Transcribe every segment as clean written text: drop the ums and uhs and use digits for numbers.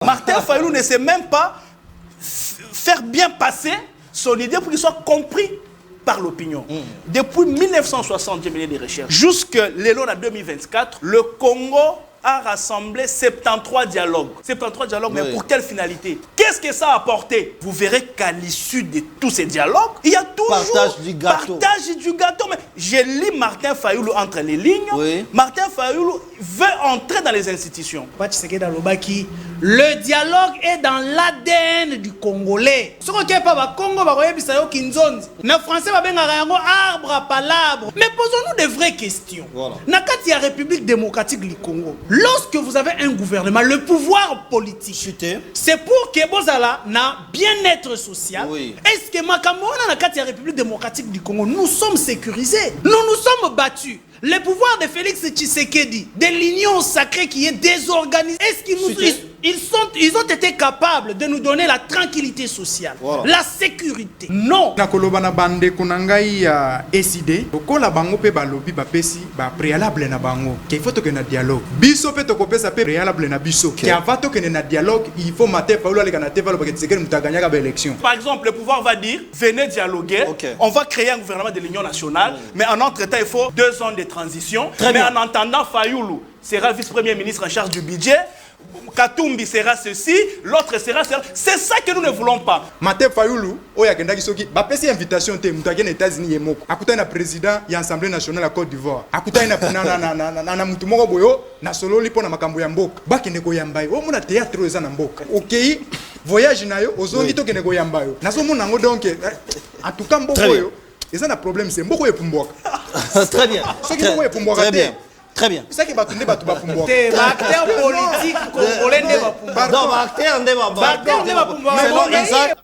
Martin Fayulu ne sait même pas faire bien passer son idée pour qu'il soit compris par l'opinion. Depuis 1960, j'ai mené des recherches. Jusqu'à l'élan en 2024, le Congo a rassemblé 73 dialogues. 73 dialogues, mais pour quelle finalité? Qu'est-ce que ça a apporté? Vous verrez qu'à l'issue de tous ces dialogues, il y a toujours partage du gâteau. Partage du gâteau. Mais j'ai lu Martin Fayulu entre les lignes. Oui. Martin Fayulu veut entrer dans les institutions. Le dialogue est dans l'ADN du Congolais. Ce qu'on ne pas Congo, les Français vont arbre à palabre. Mais posons-nous de vraies questions. Voilà. Nakati la République démocratique du Congo. Lorsque vous avez un gouvernement, le pouvoir politique, c'est pour que Bozala na bien-être social. Oui. Est-ce que Makamona Nakati la République démocratique du Congo, nous sommes sécurisés? Nous nous sommes battus. Le pouvoir de Félix Tshisekedi, de l'union sacrée qui est désorganisée, est-ce qu'ils ont été capables de nous donner la tranquillité sociale, la sécurité? Non. Nakoloba na bande kunangai ya SID, okola bango pe balobi ba pesi ba préalable na bango. Qu'il faut que na dialogue. Biso pe to kopesa pe préalable na biso. Qui avato que na dialogue, il faut mater Fayulu ale kana te valo ba que Tshisekedi mutaganya ka élection. Par exemple, le pouvoir va dire venez dialoguer, on va créer un gouvernement de l'Union nationale, mais en entre-temps il faut 2 ans de transition. Mais en attendant, Fayulu sera vice-premier ministre en charge du budget. Katumbi sera ceci, l'autre sera cela. C'est ça que nous ne voulons pas. Martin Fayulu, oya kendaki soki, ba pesi invitation te mutagena aux États-Unis yemoko. Akuta na président ya Assemblée nationale à Côte d'Ivoire. Akuta na mutu moko boyo na solo lipo na makambo ya mboka. Ba kende ko yambai. O mona théâtre eza na mboka. OK, voyage nayo ozongi to kende ko yambayo. Nazo mona ngo donc en tout cas mboko yo. Eza na problème c'est mboko yepumboka. Très bien. Très bien. Très bien. C'est ça qui va tourner ba tuba pumboka. T'es acteur politique congolais ne va pumboka. Non, acteur ne va pumboka. Selon Isaac.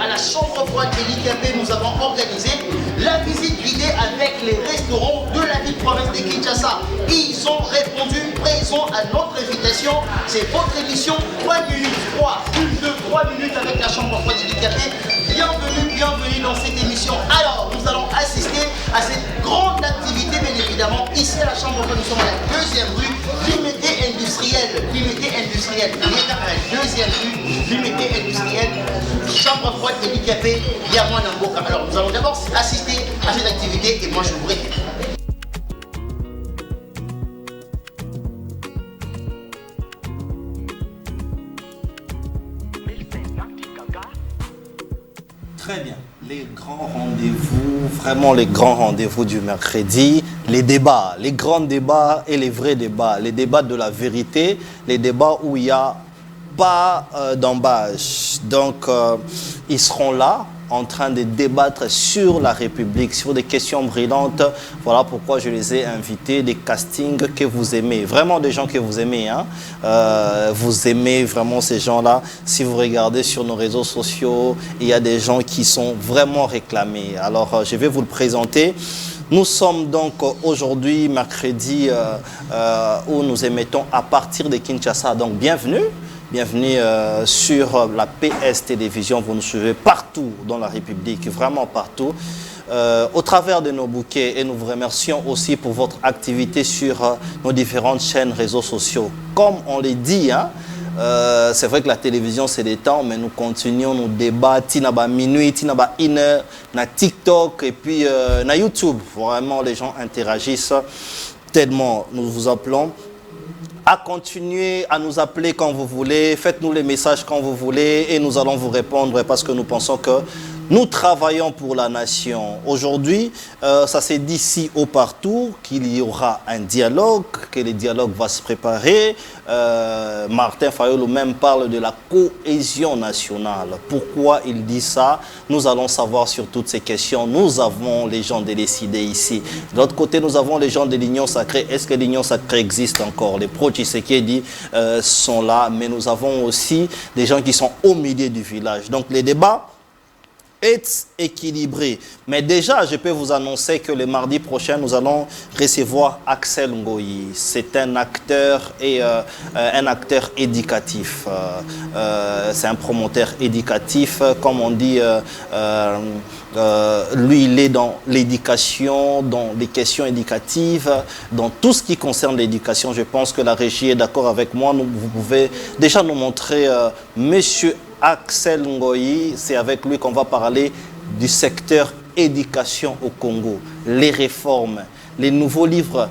À la chambre froide et l'IKP, nous avons organisé la visite guidée avec les restaurants de la ville province de Kinshasa. Ils ont répondu présent à notre invitation. C'est votre émission 3 minutes 3, 1, 2, 3 minutes avec la chambre froide et l'IKP. Bienvenue dans cette émission. Alors, nous allons assister à cette grande activité, bien évidemment. Ici à la chambre froide, nous sommes à la 2e rue, Limité industrielle. Limité industrielle. On est à la 2e rue, Limité industrielle. Chambre froide et l'IKP, Yamouan Namboka. Alors nous allons d'abord assister à cette activité et moi je vous réponds. Très bien. Les grands rendez-vous, vraiment les grands rendez-vous du mercredi, les débats, les grands débats et les vrais débats, les débats de la vérité, les débats où il y a pas d'embâche. Donc, ils seront là en train de débattre sur la République, sur des questions brillantes. Voilà pourquoi je les ai invités, des castings que vous aimez. Vraiment des gens que vous aimez. Hein? Vous aimez vraiment ces gens-là. Si vous regardez sur nos réseaux sociaux, il y a des gens qui sont vraiment réclamés. Alors, je vais vous le présenter. Nous sommes donc aujourd'hui, mercredi, où nous émettons à partir de Kinshasa. Donc, bienvenue. Bienvenue sur la PS Télévision. Vous nous suivez partout dans la République, vraiment partout, au travers de nos bouquets. Et nous vous remercions aussi pour votre activité sur nos différentes chaînes réseaux sociaux. Comme on l'a dit, hein, c'est vrai que la télévision c'est des temps, mais nous continuons nos débats. Tinaba minuit, Tinaba 1 heure, na TikTok et puis na YouTube. Vraiment, les gens interagissent tellement. Nous vous appelons à continuer à nous appeler quand vous voulez, faites-nous les messages quand vous voulez et nous allons vous répondre parce que nous pensons que nous travaillons pour la nation. Aujourd'hui, ça s'est dit ici au partout qu'il y aura un dialogue, que le dialogue va se préparer. Martin Fayulu même parle de la cohésion nationale. Pourquoi il dit ça? Nous allons savoir sur toutes ces questions. Nous avons les gens de l'ECD ici. De l'autre côté, nous avons les gens de l'Union sacrée. Est-ce que l'Union sacrée existe encore? Les pro-Tshisekedi sont là, mais nous avons aussi des gens qui sont au milieu du village. Donc les débats est équilibré. Mais déjà, je peux vous annoncer que le mardi prochain, nous allons recevoir Axel Ngoyi. C'est un acteur et un acteur éducatif. C'est un promoteur éducatif, comme on dit. Lui, il est dans l'éducation, dans les questions éducatives, dans tout ce qui concerne l'éducation. Je pense que la régie est d'accord avec moi. Vous pouvez déjà nous montrer Monsieur Axel Ngoyi. C'est avec lui qu'on va parler du secteur éducation au Congo, les réformes, les nouveaux livres,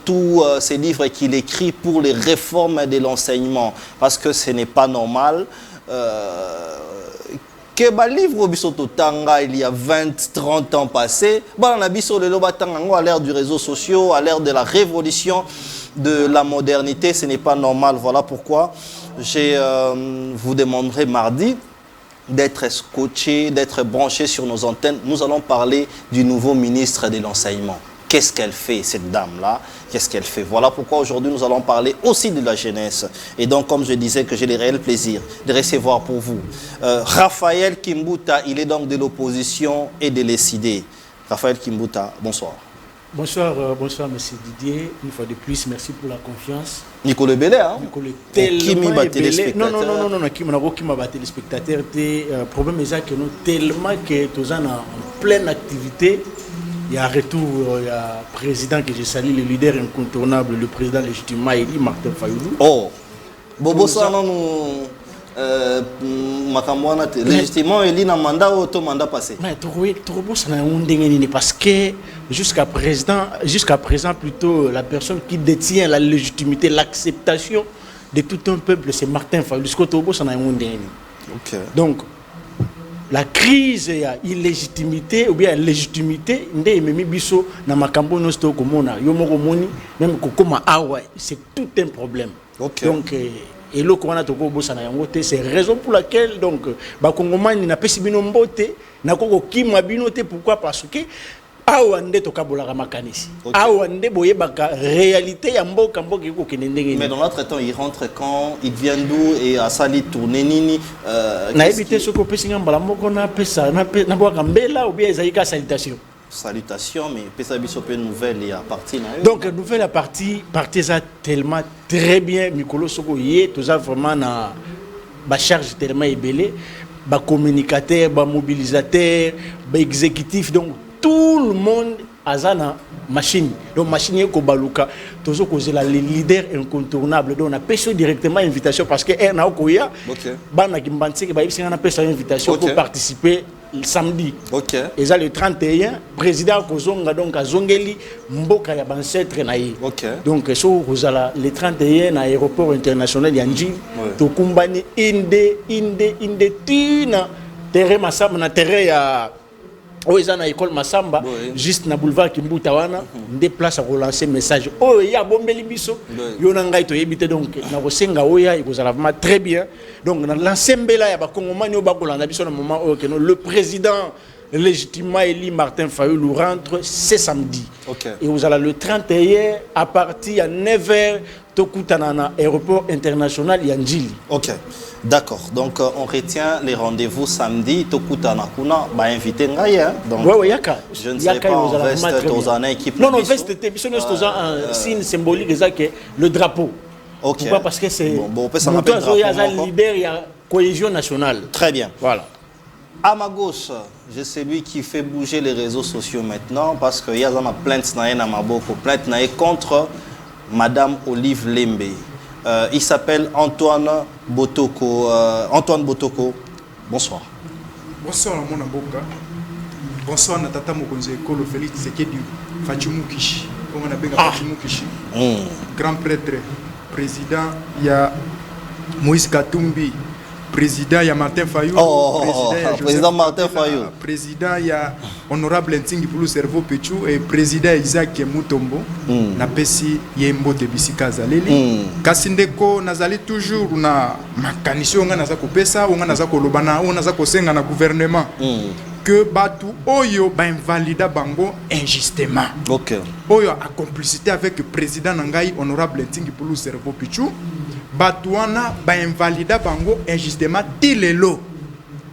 tous ces livres qu'il écrit pour les réformes de l'enseignement. Parce que ce n'est pas normal que ba livre bisoto tanga il y a 20-30 ans passés, on a biso le loba tanga à l'ère du réseau social, à l'ère de la révolution de la modernité, ce n'est pas normal. Voilà pourquoi je vous demanderai mardi d'être scotché, d'être branché sur nos antennes. Nous allons parler du nouveau ministre de l'enseignement. Qu'est-ce qu'elle fait, cette dame-là? Qu'est-ce qu'elle fait? Voilà pourquoi aujourd'hui nous allons parler aussi de la jeunesse. Et donc, comme je disais, que j'ai le réel plaisir de recevoir pour vous Raphaël Kimbuta. Il est donc de l'opposition et de l'ECD. Raphaël Kimbuta, bonsoir. Bonsoir, bonsoir, monsieur Didier. Une fois de plus, merci pour la confiance. Nicolas Belé, hein? Nicolas tellement téléspectateur. Non, qui m'a battu téléspectateur. Le problème est que nous tellement que tous en pleine activité. Il y a un retour, il y a un président que je salue, le leader incontournable, le président légitimement élu, Martin Fayoulou. Oh, Bobo Sana nous Makamwana légitimement élu dans mandat ou tout mandat passé. Mais trop beau ça parce que jusqu'à présent plutôt la personne qui détient la légitimité, l'acceptation de tout un peuple, c'est Martin Fayoulou. Ok. Donc la crise ya illégitimité ou bien légitimité ndé memi biso na makambo no sto komona yo moko moni même kokoma awa c'est tout un problème. Okay. Donc et lo ko wana to ko bosa na yango te, c'est raison pour laquelle donc ba kongomani na pesi bino mbote na koko kima bino te. Pourquoi? Parce que awa ndé to kabolaka makanisi awa ndé boyebaka réalité ya mboka mboka ko kenendenge. Mais dans l'autre temps il rentre quand, il vient d'où et à sali tourner nini na éviter ce ko pesinga mbala moko na pesa na boka mbela ou bien ezalika salutation. Salutations, mais pesa biso pe nouvelle et à partir na. Donc nouvelle à partir ça tellement très bien Mikolo Soko yé tout ça vraiment na ba charge tellement ébélé, ba communicateur, ba mobilisateur, ba exécutif, donc tout le monde a na machine. Donc machine est kobaluka tozo kozela les leaders incontournables. Donc on a pêché directement invitation parce que na okoya bana kimbantseke ba ibsinga na pêché invitation pour participer samedi. OK. Et ça le 31 président kozonga donc azongeli mboka ya bancetre na ye. OK. Donc so kozala le 31 na aéroport international ya Njili to kumbani inde tina terrain masamba na terrain ya Oeza na école Massamba, juste na boulevard Kimbuta wana, des places à relancer message. Oh, il y a bombeli biso. Yo na ngai to yebite donc na kosenga oya ikozala vraiment très bien. Donc na l'ensembela ya ba kongomani o ba kolanda biso na moment que le président légitimement élu Martin Fayoulou rentre ce samedi. Okay. Et vous allez le 31 à partir à 9h tokutana na aéroport international Yanjili. OK. D'accord. Donc on retient les rendez-vous samedi. Tokutana kuna ba invité ngai hein. Donc yaka. Je ne sais pas en veste aux années équipe. Non veste te biso nous un signe symbolique ça que le drapeau. OK. Pourquoi? Parce que c'est bon ça m'appelle drapeau. Il y a un leader, il y a cohésion nationale. Très bien. Voilà. À ma gauche, je suis celui qui fait bouger les réseaux sociaux maintenant parce qu'il y a une plainte contre Madame Olive Lembe. Il s'appelle Antoine Botoko. Antoine Botoko, bonsoir. Bonsoir mon amboka. Bonsoir Natata Mokonze Ekolo Félix Tshisekedi Fachimukishi. Comment on appelle Fachimukishi? Grand prêtre, président, il y a Moïse Katumbi. Président, il y a Martin Fayoulou. Président Martin Fayoulou. Président, il y a Honorable Ntingi pour le cerveau Péchou et président Isaac Moutombo. Na pesi yembo te bisika zaleli. Kasindeko nazali toujours na makanisho nga nazako pesa, nga nazako lobana, nga nazako senga na gouvernement. Que batu oyo ba invalida bango injustement. OK. Oyo a complicité avec le président Nangai Honorable Ntingi pour le cerveau Péchou. Batouana ba invalida bango injustement tilelo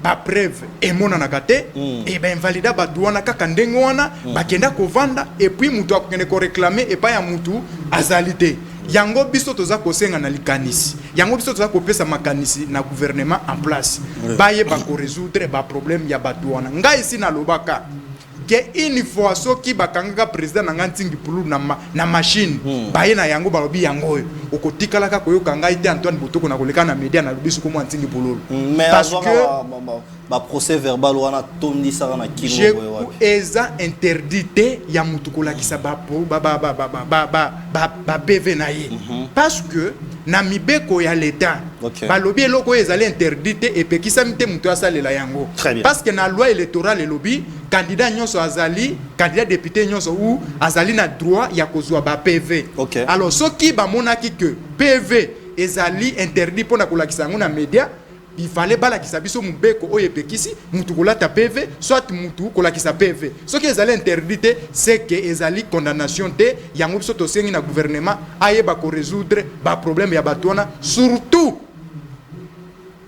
ba preuve emonanaka te et ben invalida bato wana kaka ndenge wana bakenda kovanda et puis mutu akokende koreklame epai ya mutu azali te. Yango biso toza kosenga na likanisi, yango biso toza kopesa makanisi na gouvernement en place baye bako résoudre ba problème ya bato wana. Ngai isi na lobaka que une fois soki bakangaka président na ngantingi pulu na machine baye na yango balobi yango okotikalaka koyoka ngai te Antoine Botoko na koleka na media na lobiso ko ngantingi pulu parce que ba procès verbal wana tondi sara na kilo eza interdité ya mutu kolakisa ba PV na ye parce que na mibeko ya l'état balobi eloko ezali interdité et pekisa mite mutu asalela yango parce que na loi électorale elobi candidat nyonso azali candidat député nyonso ou azali na droit ya kozwa ba PV. Alors soki ba monaki que PV ezali interdit pona kolakisa yango na média, il fallait balakisa biso mubeko oye pekisi mutu kolata PV soit mutu kolakisa PV. Ce qui ezali interdité c'est que ezali condamnation te yango biso to sengi na gouvernement ayeba ko résoudre ba problème ya batona, surtout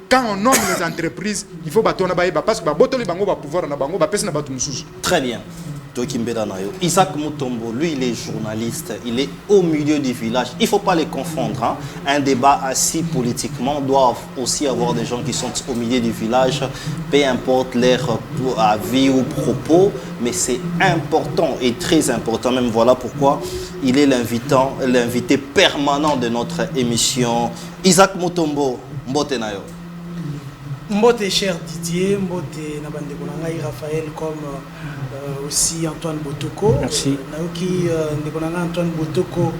quand on nomme les entreprises, il faut batona baeba parce que ba botoli bango ba pouvoir na bango ba pesa na batu mususu. Très bien. Isaac Mutombo, lui, il est journaliste, il est au milieu du village. Il ne faut pas les confondre. Hein. Un débat assis politiquement doit aussi avoir des gens qui sont au milieu du village, peu importe leur avis ou propos, mais c'est important et très important. Même voilà pourquoi il est l'invité permanent de notre émission. Isaac Mutombo, Mbote Nayo. Mbote cher Didier, Mbote Nabande Konangai Raphaël comme aussi Antoine Botoko. Merci. Naoki Ndekonanga Antoine Botoko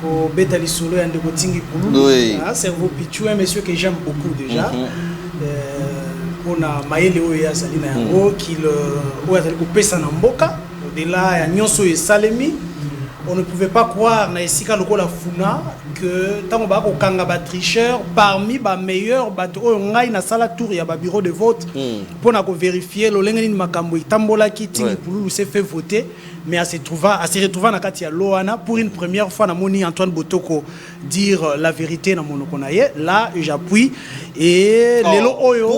ko Betali Solo et Ndeko Tingi Poulou. Oui. Cerveau Pichou, un monsieur que j'aime beaucoup déjà. On a Maëlle Oya Salina Yango qui le Oya Pesa Namboka. Au-delà, il y a Nyonso et Salemi. On ne pouvait pas croire na esika lokola funa que tant ba ko kanga ba tricheur parmi ba meilleurs bato ngai na sala tour ya ba bureau de vote pour na ko vérifier lo lengeni makambo itambola ki tingi pululu s'est fait voter mais à se retrouver na kati ya loana pour une première fois na moni Antoine Botoko dire la vérité na monoko na ye là j'appuie et lelo oyo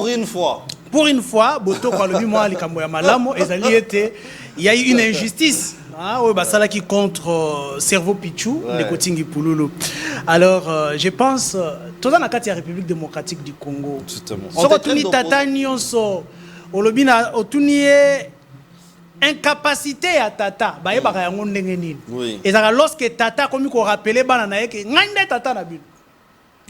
pour une fois Botoko alobi moi likambo ya malamo ezali était il y a eu une injustice. Ah oui, bah ça là qui contre Cerveau Pichou, les Kotingi Pouloulou. Alors, je pense, tout dans la République démocratique du Congo. Justement. On retrouve Tata Nyonso, Olobina, Otuni incapacité à Tata, bah y'a pas yon n'engeni. Et ça lorsque Tata comme qu'on rappelait banana que ngande Tata na bino.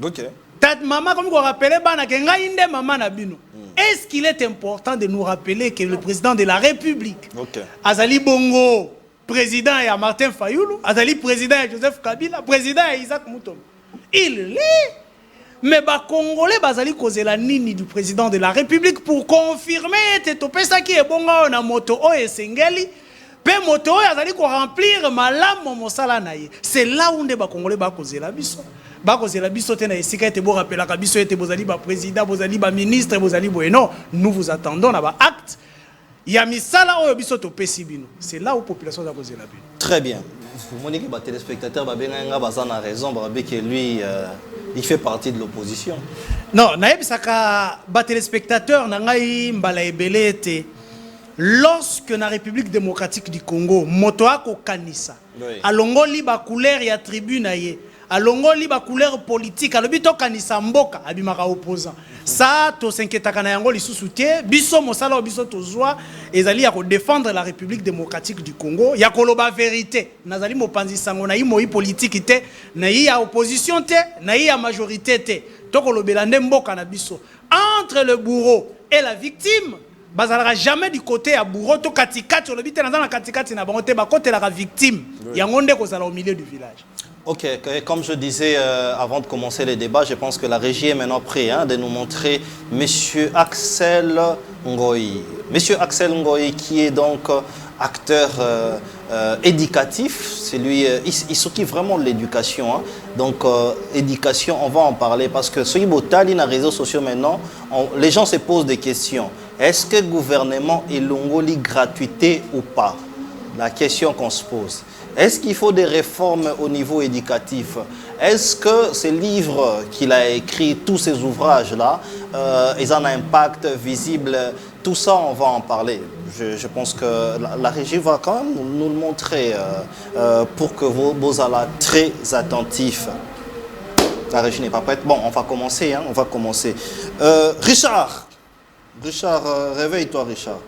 Ok. Tata maman comme qu'on rappelait banana que ngande maman na bino. Est-ce qu'il est important de nous rappeler que le président de la République, Azali Bongo, président et à Martin Fayoulou, Azali président et Joseph Kabila, président et Isaac Mutombo. Il l'est. Mais les Congolais bazali causer la nini du président de la République pour confirmer que ça qui est bon on a moto et sengeli. Pe moto azali ko remplir malamu mosala naye. C'est là où les Congolais ba causer la biso. Ba causer la biso te na esika ete bo rappeler ka biso ete bozali ba président, bozali ba ministre, bozali bo non, nous vous attendons na ba acte. Il y a misala oyo biso to pesi bino. C'est là où la population va causer la bino. Très bien. Vous montrez que les téléspectateurs ont raison, que lui, il fait partie de l'opposition. Non, naebisaka ba téléspectateurs nangai mbala ebele ete lorsque na République démocratique du Congo moto ako kanisa alongoli ba couleur ya tribune aye alongoli ba couleur politique alobito kanisa mboka abimaka opposant ça to s'inquiétaka na yango lisusu te biso mosala biso tozwa ezali ya ko défendre la République démocratique du Congo ya koloba vérité nazali mopanzi sango na imo politique te na ya opposition te na ya majorité te to kolobela nde mboka na biso entre le bourreau et la victime. Bazalera jamais du côté à bourreau to katikati on le dit dans la katikati na bangote ba côté la victime yangonde ko sala au milieu du village. Ok, comme je disais avant de commencer les débats, je pense que la régie est maintenant prête de nous montrer Monsieur Axel Ngoyi. Monsieur Axel Ngoyi qui est donc acteur éducatif, c'est lui, il s'occupe vraiment de l'éducation. Hein. Donc éducation, on va en parler parce que sur les réseaux sociaux maintenant, les gens se posent des questions. Est-ce que le gouvernement est l'ongoli gratuité ou pas? La question qu'on se pose. Est-ce qu'il faut des réformes au niveau éducatif? Est-ce que ces livres qu'il a écrits, tous ces ouvrages-là, ils ont un impact visible? Tout ça, on va en parler. Je pense que la régie va quand même nous le montrer pour que vous allez très attentifs. La régie n'est pas prête. Bon, on va commencer. Hein, on va commencer. Richard, réveille-toi, Richard.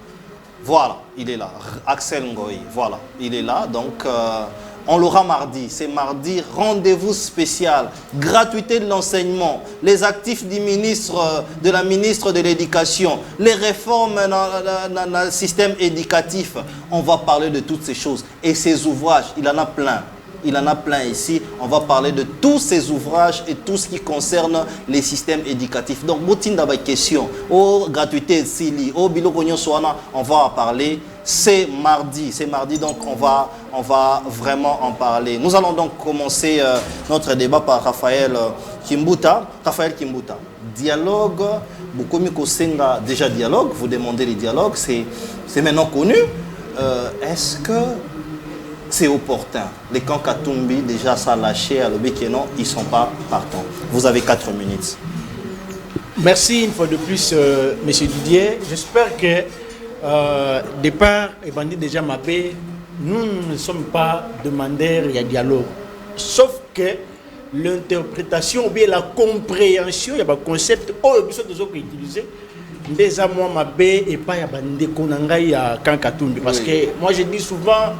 Voilà, il est là. Axel Ngoï, voilà, il est là. Donc, on l'aura mardi. C'est mardi, rendez-vous spécial. Gratuité de l'enseignement. Les actifs du ministre, de la ministre de l'Éducation. Les réformes dans le système éducatif. On va parler de toutes ces choses. Et ces ouvrages, il en a plein. Il en a plein ici. On va parler de tous ces ouvrages et tout ce qui concerne les systèmes éducatifs. Donc, Boutine d'abord question. Oh, gratuité, Sili. Oh, Bilogognon Soana. On va en parler. C'est mardi. C'est mardi, donc on va vraiment en parler. Nous allons donc commencer notre débat par Raphaël Kimbuta. Raphaël Kimbuta. Dialogue. Bukomi Kosenga, déjà dialogue. Vous demandez les dialogues. C'est maintenant connu. Est-ce que c'est opportun? Les camps Katumbi, déjà ça a lâché à l'Obékénon, ils ne sont pas partants. Vous avez 4 minutes. Merci une fois de plus, M. Didier. J'espère que, départ, et bandit déjà Mabé, nous ne sommes pas demandeurs, il y a dialogue. Sauf que l'interprétation ou bien la compréhension, il y a un concept, oh, il y a des autres utilisés. Déjà, moi, Mabé, et pas il y a bandit Konanga, il y a camp Katumbi. Parce que moi, je dis souvent,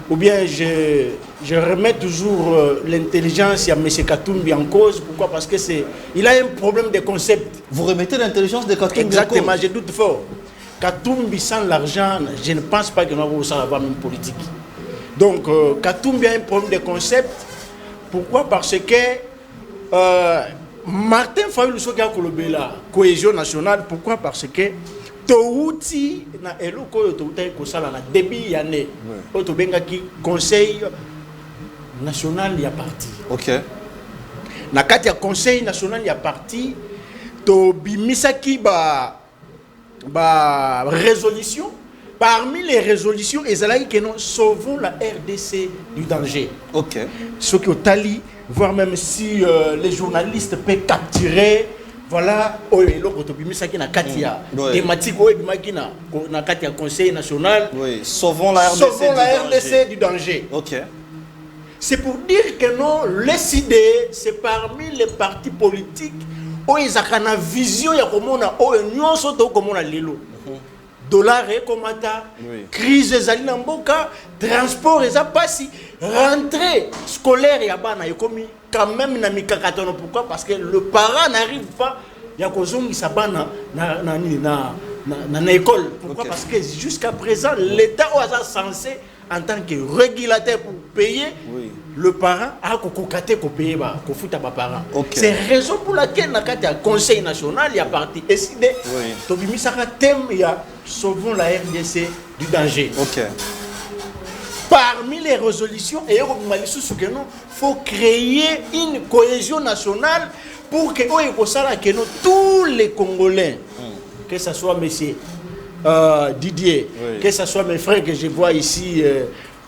ou bien je remets toujours l'intelligence à M. Katumbi en cause. Pourquoi? Parce que il a un problème de concept. Vous remettez l'intelligence de Katumbi Exactement, en cause? je doute fort. Katumbi sans l'argent, je ne pense pas que nous allons avoir une politique. Donc Katumbi a un problème de concept. Pourquoi? Parce que Martin Fayulu Soka Kolobela, cohésion nationale. Pourquoi? Parce que Touti na eloko yo touta ko sala na début année auto benga ki conseil national ya parti. OK. Na kati ya conseil national ya parti to bimisaki ba résolution. Parmi les résolutions ezalaki que nous sauvons la RDC du danger. OK. Ce qui au tali, voire même si les journalistes peuvent capturer. Voilà, le thématique na conseil national. Oui, sauvons la RDC, sauvons la RDC du danger. OK. C'est pour dire que non, les idées, c'est parmi les partis politiques où ils ont une vision, il y a comme on a union soto comme on a lilo. Dollar et komata, crise des alinamboka, transport et zapasi, rentrée scolaire et abana et commis quand même na mikakatono. Pourquoi? Parce que le parent n'arrive pas, il y a kozongi sabana na école. Pourquoi? Parce que jusqu'à présent l'État est censé en tant que régulateur pour payer, le parent a kokokate ko payer ba ko futa ba parent. C'est raison pour laquelle na kati ya conseil national il y a parti décidé to bimisaka thème il y a sauvons la RDC du danger. OK. Parmi les résolutions, il faut créer une cohésion nationale pour que tous les Congolais, que ce soit M. Didier, que ce soit mes frères que je vois ici,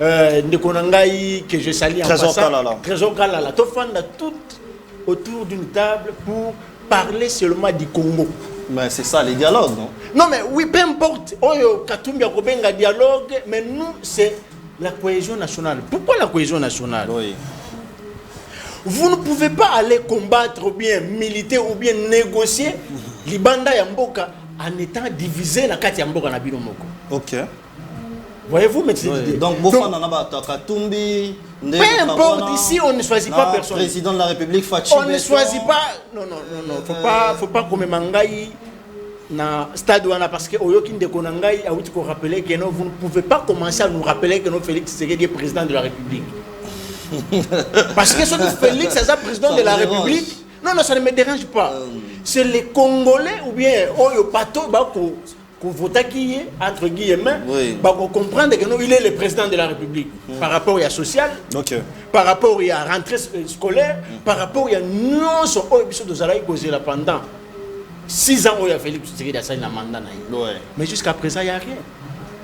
Ndekonangaï, que je salue en passant, Trésor Kalala, tout autour d'une table pour parler seulement du Congo. Mais c'est ça les dialogues, non? Non, mais oui, peu importe. Katumbi a un dialogue, mais nous, c'est la cohésion nationale. Pourquoi la cohésion nationale? Vous ne pouvez pas aller combattre ou bien militer ou bien négocier l'Ibanda Yamboka en étant divisé dans Kati Yamboka na Binomoko. OK. Voyez-vous, mais donc, Katumbi, peu importe, ici on ne choisit pas personne. Président de la République, Fachi. On ne choisit pas. Non. Faut pas comme Mangaï na stade wana parce que Oyoki Ndekonangaï a outil qu'on rappeler que non, vous ne pouvez pas commencer à nous rappeler que non Félix Tshisekedi est président de la République. Parce que ce Félix est président de la République. Non, ça ne me dérange pas. C'est les Congolais ou bien Oyo Pato Bako qu'on vote qui est entre guillemets, Bako comprendre que non, il est le président de la République par rapport à social, par rapport à rentrée scolaire, par rapport à non son Oyo de Zalaï causé là pendant 6 ans où il a Félix Tshisekedi a signé la mandat. Mais jusqu'à présent, il n'y a rien.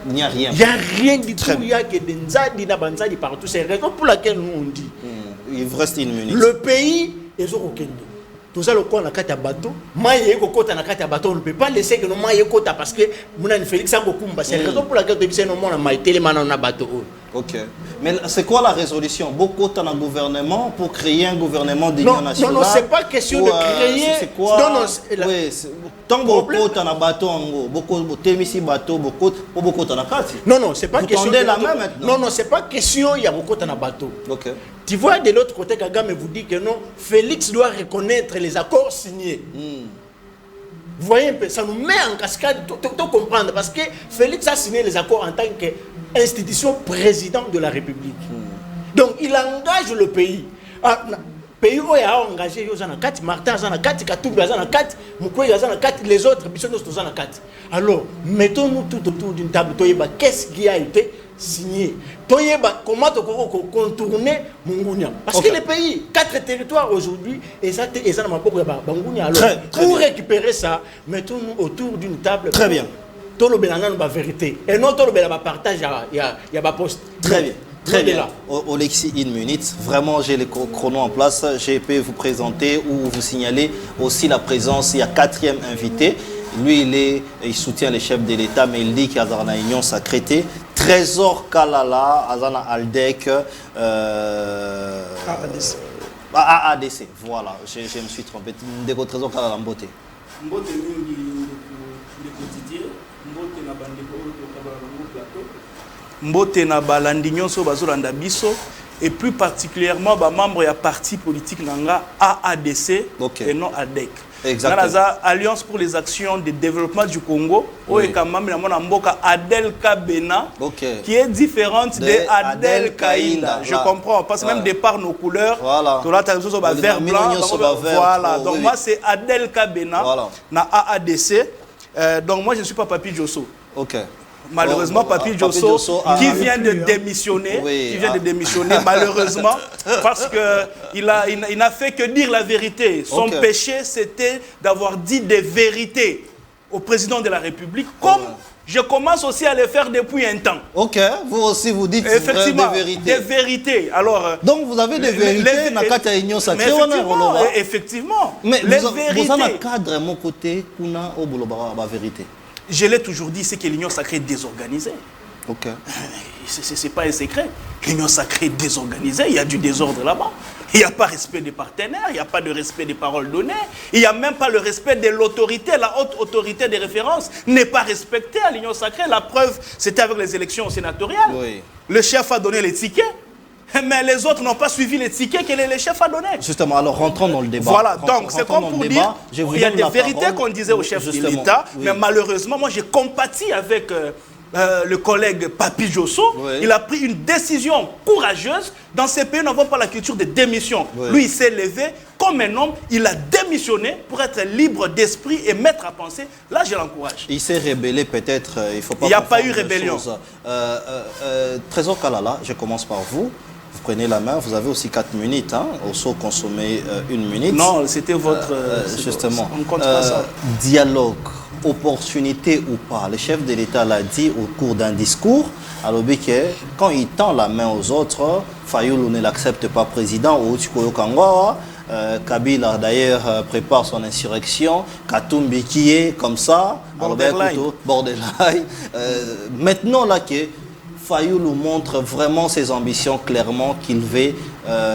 Il n'y a rien. Il n'y a rien du tout. Il y a que des nzadi, des banzadi partout. C'est la raison pour laquelle nous on dit. Il vous reste une minute. Le pays est au Kenya. Tout ça, le quoi, on a quatre bateaux. Maïe, on a quatre bateaux. On ne peut pas laisser que nous maïe kota parce que nous avons Félix Angokumba. C'est la raison pour laquelle nous avons maïté les mains dans bateau. Ok. Mais c'est quoi la résolution? Beaucoup dans le gouvernement pour créer un gouvernement d'union nationale. Non, c'est pas question de créer. C'est quoi? Non, oui, tant beaucoup dans le bateau, beaucoup de bateau, beaucoup dans la carte. Non, c'est pas question. Vous la main maintenant. Non, c'est pas question. Il y a beaucoup dans le bateau. Ok. Tu vois, de l'autre côté, Kagame vous dit que non, Félix doit reconnaître les accords signés. Vous voyez un peu, ça nous met en cascade, tout comprendre, parce que Félix a signé les accords en tant qu'institution président de la République. Donc, il engage le pays. Le pays où il a engagé, Martin, Katumbi, les autres, alors, mettons-nous tout autour d'une table, qu'est-ce qui a été signé? Comment contourner Mungunia? Parce que les pays, 4 territoires aujourd'hui, et ça, pour récupérer ça, mettons-nous autour d'une table. Très bien. Tout le monde a vérité. Et non, tout le monde partage, il y a poste. Très bien. Très bien. Olexi, une minute. Vraiment, j'ai les chronos en place. J'ai pu vous présenter ou vous signaler aussi la présence. Il y a 4e invité. Lui, il soutient les chefs de l'État, mais il dit qu'il y a une union sacrée. Trésor Kalala, Azana Aldec, AADC. Voilà, je me suis trompé. Ndeko Trésor Kalala Mbote. Mbote mingi le quotidien, Mbote na bandeko plateau. Mbote na balandi nyonso bazolanda biso. Et plus particulièrement, membres de parti politique nanga AADC et non ADEC. Exactement. Alliance pour les actions de développement du Congo, Adelka Bena, qui est différente de Adelka Inda. Je comprends, parce que même de par nos couleurs, vert blanc, voilà. Donc moi c'est Adelka Bena, na AADC. Donc moi je ne suis pas Papi Diosso. Ok. Malheureusement, Papi Diosso, qui vient de démissionner, malheureusement, parce qu'il n'a fait que dire la vérité. Son péché, c'était d'avoir dit des vérités au président de la République, comme je commence aussi à le faire depuis un temps. Ok, vous aussi vous dites effectivement des vérités. Des vérités. Alors, donc vous avez des vérités dans la union sacrée. Effectivement. Mais les vérités. Vous avez un cadre à mon côté, kuna au boulobara la vérité. Je l'ai toujours dit, c'est que l'union sacrée est désorganisée. Ok. Ce n'est pas un secret. L'union sacrée est désorganisée, il y a du désordre là-bas. Il n'y a pas respect des partenaires, il n'y a pas de respect des paroles données, il n'y a même pas le respect de l'autorité, la haute autorité de référence n'est pas respectée à l'union sacrée. La preuve, c'était avec les élections sénatoriales. Oui. Le chef a donné les tickets. Mais les autres n'ont pas suivi les tickets que les chefs a donnés. Justement, alors rentrons dans le débat. Voilà, donc c'est comme pour dire, il y a des vérités qu'on disait au chef de l'État, mais malheureusement, moi j'ai compati avec le collègue Papi Diosso. Il a pris une décision courageuse. Dans ces pays, nous n'avons pas la culture de démission. Lui, il s'est levé comme un homme, il a démissionné pour être libre d'esprit et maître à penser. Là, je l'encourage. Il s'est rébellé peut-être, il faut pas... Il n'y a pas eu rébellion. Trésor Kalala, je commence par vous. Vous prenez la main, vous avez aussi 4 minutes, hein, au saut consommer 1 minute. Non, c'était votre... justement, on compte pas ça. Dialogue, opportunité ou pas. Le chef de l'État l'a dit au cours d'un discours, alors que quand il tend la main aux autres, Fayoulou ne l'accepte pas président, ou Tchikoyo Kangwa, Kabila d'ailleurs prépare son insurrection, Katumbi qui est comme ça, borderline. Maintenant là que Fayoulou montre vraiment ses ambitions clairement qu'il veut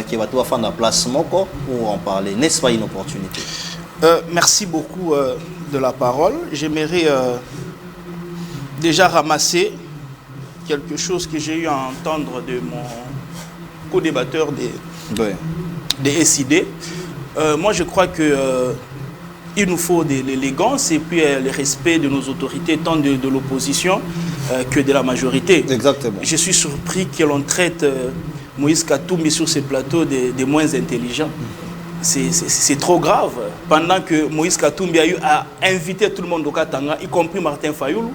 qu'il va tout faire dans la place pour en parler. N'est-ce pas une opportunité? Merci beaucoup de la parole. J'aimerais déjà ramasser quelque chose que j'ai eu à entendre de mon co-débatteur des SID. Moi, je crois que il nous faut de l'élégance et puis le respect de nos autorités, tant de l'opposition que de la majorité. Exactement. Je suis surpris que l'on traite Moïse Katumbi sur ces plateaux des moins intelligents. C'est trop grave. Pendant que Moïse Katumbi a eu à inviter tout le monde au Katanga, y compris Martin Fayoulou.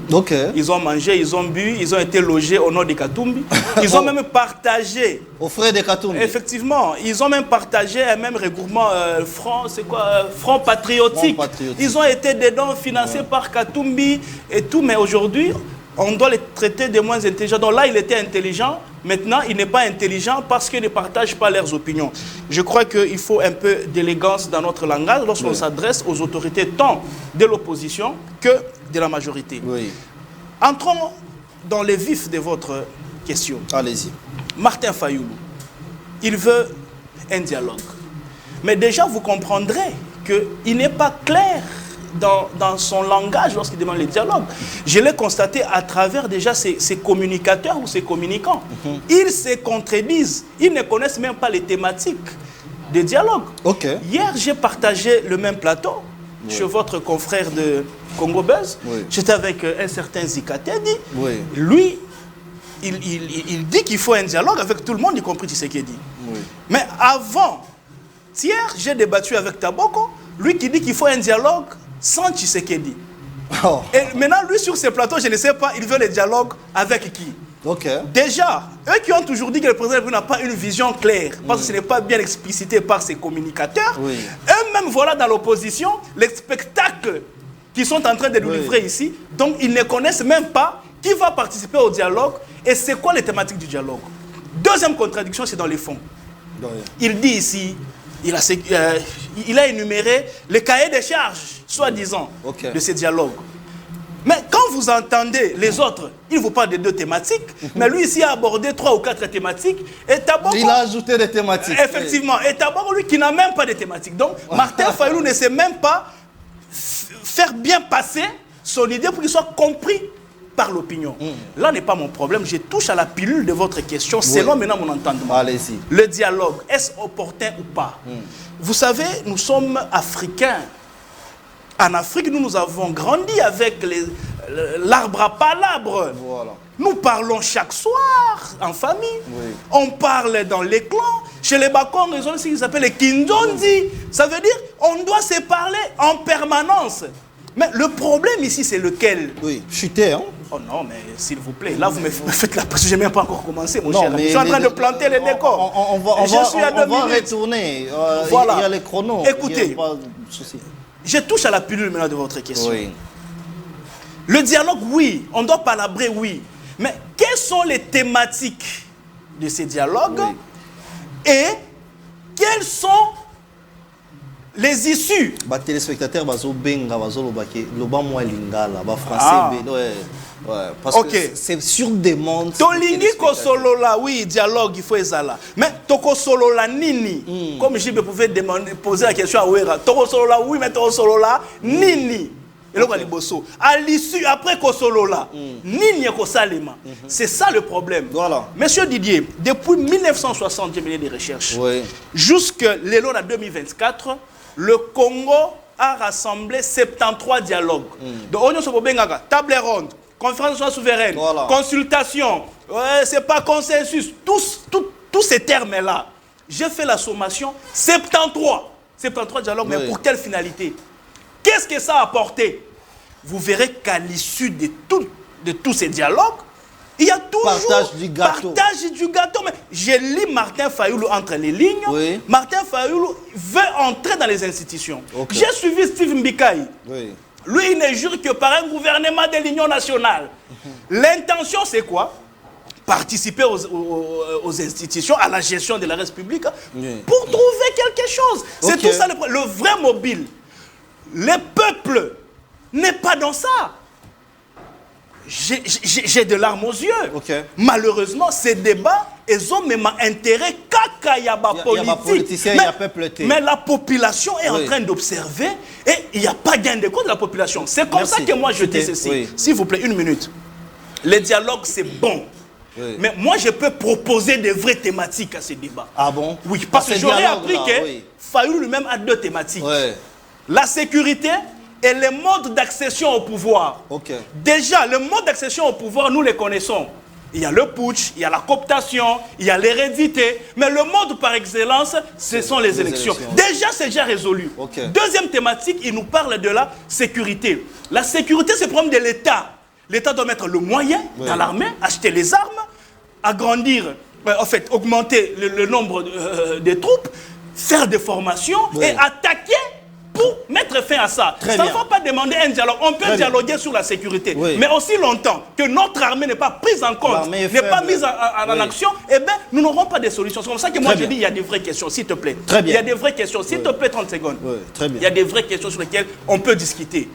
Ils ont mangé, ils ont bu, ils ont été logés au nom de Katumbi. Ils ont même partagé. Aux frais de Katumbi. Effectivement. Ils ont même partagé un même regroupement Front Patriotique. Ils ont été dedans financés par Katumbi et tout. Mais aujourd'hui, on doit les traiter de moins intelligents. Donc là, il était intelligent. Maintenant, il n'est pas intelligent parce qu'il ne partage pas leurs opinions. Je crois qu'il faut un peu d'élégance dans notre langage lorsqu'on s'adresse aux autorités tant de l'opposition que de la majorité. Oui. Entrons dans les vifs de votre question. Allez-y. Martin Fayoulou, il veut un dialogue. Mais déjà, vous comprendrez qu'il n'est pas clair dans son langage lorsqu'il demande le dialogue. Je l'ai constaté à travers déjà ses communicateurs ou ses communicants. Ils se contredisent. Ils ne connaissent même pas les thématiques de dialogue. Okay. Hier, j'ai partagé le même plateau chez votre confrère de Congo Buzz. J'étais avec un certain Zikatedi. Lui, il dit qu'il faut un dialogue avec tout le monde, y compris Tshisekedi. Mais avant, hier, j'ai débattu avec Taboko, lui qui dit qu'il faut un dialogue sans Tshisekedi. Et maintenant, lui, sur ce plateau, je ne sais pas, il veut le dialogue avec qui? Déjà, eux qui ont toujours dit que le président n'a pas une vision claire, parce que ce n'est pas bien explicité par ses communicateurs, eux-mêmes, voilà, dans l'opposition, les spectacles qu'ils sont en train de nous livrer ici, donc ils ne connaissent même pas qui va participer au dialogue et c'est quoi les thématiques du dialogue. Deuxième contradiction, c'est dans les fonds. Il dit ici, il a énuméré le cahier des charges, soi-disant, de ces dialogues. Mais quand vous entendez les autres, il vous parle de 2 thématiques, mais lui ici a abordé 3 ou 4 thématiques. Et Taboko, il a ajouté des thématiques. Effectivement. Et Taboko, lui, qui n'a même pas de thématiques. Donc, Martin Fayoulou ne sait même pas faire bien passer son idée pour qu'il soit compris par l'opinion. Là n'est pas mon problème. Je touche à la pilule de votre question, selon maintenant mon entendement. Allez-y. Le dialogue, est-ce opportun ou pas? Vous savez, nous sommes africains. En Afrique, nous avons grandi avec l'arbre à palabres. Nous parlons chaque soir en famille. On parle dans les clans. Chez les Bakong, ils ont ce qu'ils appellent les Kindondi. Ça veut dire on doit se parler en permanence. Mais le problème ici, c'est lequel? Chuter, hein? Oh non, mais s'il vous plaît, là vous me faites la pression, je n'ai même pas encore commencé, mon cher. Je suis en train de planter les décors. On va retourner. Voilà. Il y a les chronos. Écoutez, je touche à la pilule maintenant de votre question. Le dialogue, oui. On doit palabrer, oui. Mais quelles sont les thématiques de ces dialogues et quelles sont les issues? Les téléspectateurs, parce que c'est sur demande. Tolingi kosolola, oui, dialogue, il faut ezala. Mais toko solola nini? Comme je pouvais poser la question à Ouera. Toko solola, oui, mais toko solola nini? Et là, à l'issue, après kosolola, nini kosalema. C'est ça le problème. Monsieur Didier, depuis 1960, j'ai mené des recherches. Jusqu'à l'élan à 2024, le Congo a rassemblé 73 dialogues. Donc, on a table ronde, conférence souveraine, consultation, c'est pas consensus, tous ces termes-là. J'ai fait la sommation, 73 dialogues, mais pour quelle finalité? Qu'est-ce que ça a apporté? Vous verrez qu'à l'issue de tous ces dialogues, il y a toujours partage du gâteau. Mais je lis Martin Fayoulou entre les lignes. Martin Fayoulou veut entrer dans les institutions. J'ai suivi Steve Mbikaï. Lui, il ne jure que par un gouvernement de l'Union nationale. L'intention, c'est quoi? Participer aux institutions, à la gestion de la République, pour trouver quelque chose. C'est tout ça le vrai mobile. Le peuple n'est pas dans ça. J'ai de larmes aux yeux. Malheureusement, ces débats, ils ont même intérêt qu'à y a politique. Mais la population est en train d'observer et il n'y a pas gain de cause de la population. C'est comme ça que moi je dis ceci. S'il vous plaît, une minute. Le dialogue, c'est bon. Mais moi, je peux proposer des vraies thématiques à ces débats. Ah bon? Oui, parce que j'aurais appris que Fayoulou lui-même a 2 thématiques. La sécurité et le mode d'accession au pouvoir. Déjà, le mode d'accession au pouvoir, nous les connaissons. Il y a le putsch, il y a la cooptation, il y a l'hérédité. Mais le mode par excellence, ce sont les élections. Déjà, c'est déjà résolu. Deuxième thématique, il nous parle de la sécurité. La sécurité, c'est le problème de l'État. L'État doit mettre le moyen dans l'armée, acheter les armes, agrandir, en fait, augmenter le nombre de troupes, faire des formations et attaquer pour mettre fin à ça. Très Ça ne bien. va pas demander un dialogue. On peut Très dialoguer sur la sécurité. Oui. Mais aussi longtemps que notre armée n'est pas prise en compte, L'armée est n'est pas faible. mise en Oui. action, eh bien, nous n'aurons pas de solutions. C'est comme ça que moi, Très je bien. dis, il y a des vraies questions, s'il te plaît. Très bien. Il y a des vraies questions. S'il te plaît, 30 secondes. Oui, très bien. Il y a des vraies questions sur lesquelles on peut discuter.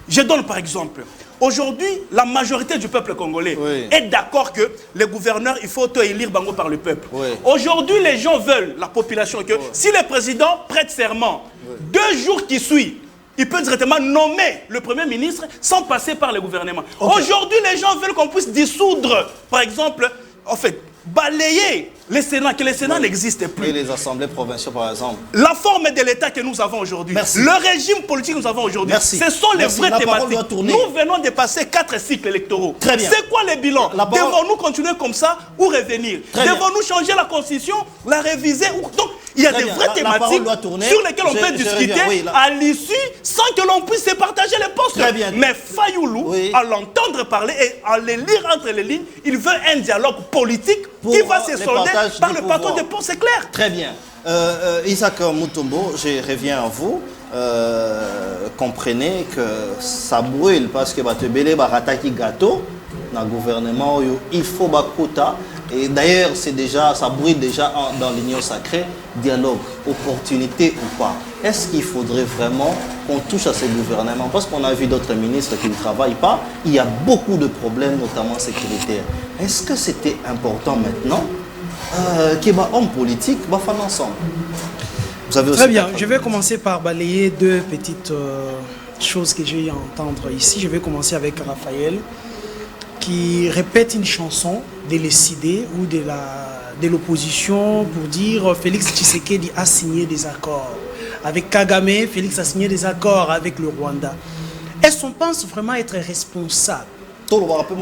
Je donne par exemple. Aujourd'hui, la majorité du peuple congolais Oui. est d'accord que les gouverneurs, il faut élire Bango par le peuple. Oui. Aujourd'hui, les gens veulent, la population, que si le président prête serment, 2 jours qui suivent, il peut directement nommer le Premier ministre sans passer par le gouvernement. Aujourd'hui, les gens veulent qu'on puisse dissoudre, par exemple, en fait, balayer le Sénat, que le Sénat n'existe plus. Et les assemblées provinciales, par exemple. La forme de l'État que nous avons aujourd'hui, Merci. le régime politique que nous avons aujourd'hui, Merci. ce sont les Merci. vraies La parole thématiques. doit tourner. Nous venons de passer 4 cycles électoraux. Très bien. C'est quoi le bilan? La parole- Devons-nous continuer comme ça ou revenir? Très bien. Devons-nous changer la constitution, la réviser Donc, il y a Très des bien. vraies La parole thématiques doit tourner. sur lesquelles on Je- peut je discuter reviens. Oui, là. à l'issue sans que l'on puisse se partager les postes. Très bien. Mais Fayoulou, Oui. à l'entendre parler et à les lire entre les lignes, il veut un dialogue politique Pour, qui va se les solder partages par du le pouvoir. patron de pont, c'est clair. Très bien. Isaac Mutombo, je reviens à vous. Comprenez que ça brûle parce que Batebele Barataki gâteau dans le gouvernement, il faut Bakota. Et d'ailleurs, c'est déjà, ça brûle déjà dans l'union sacrée. Dialogue, opportunité ou pas. Est-ce qu'il faudrait vraiment qu'on touche à ce gouvernement? Parce qu'on a vu d'autres ministres qui ne travaillent pas. Il y a beaucoup de problèmes, notamment sécuritaires. Est-ce que c'était important maintenant que les hommes politiques vont faire ensemble? Vous avez aussi Très bien, quatre- je vais commencer par balayer 2 petites choses que j'ai eu à entendre ici. Je vais commencer avec Raphaël qui répète une chanson de l'ECD ou de l'opposition pour dire Félix Tshisekedi a signé des accords. Avec Kagame, Félix a signé des accords avec le Rwanda. Est-ce qu'on pense vraiment être responsable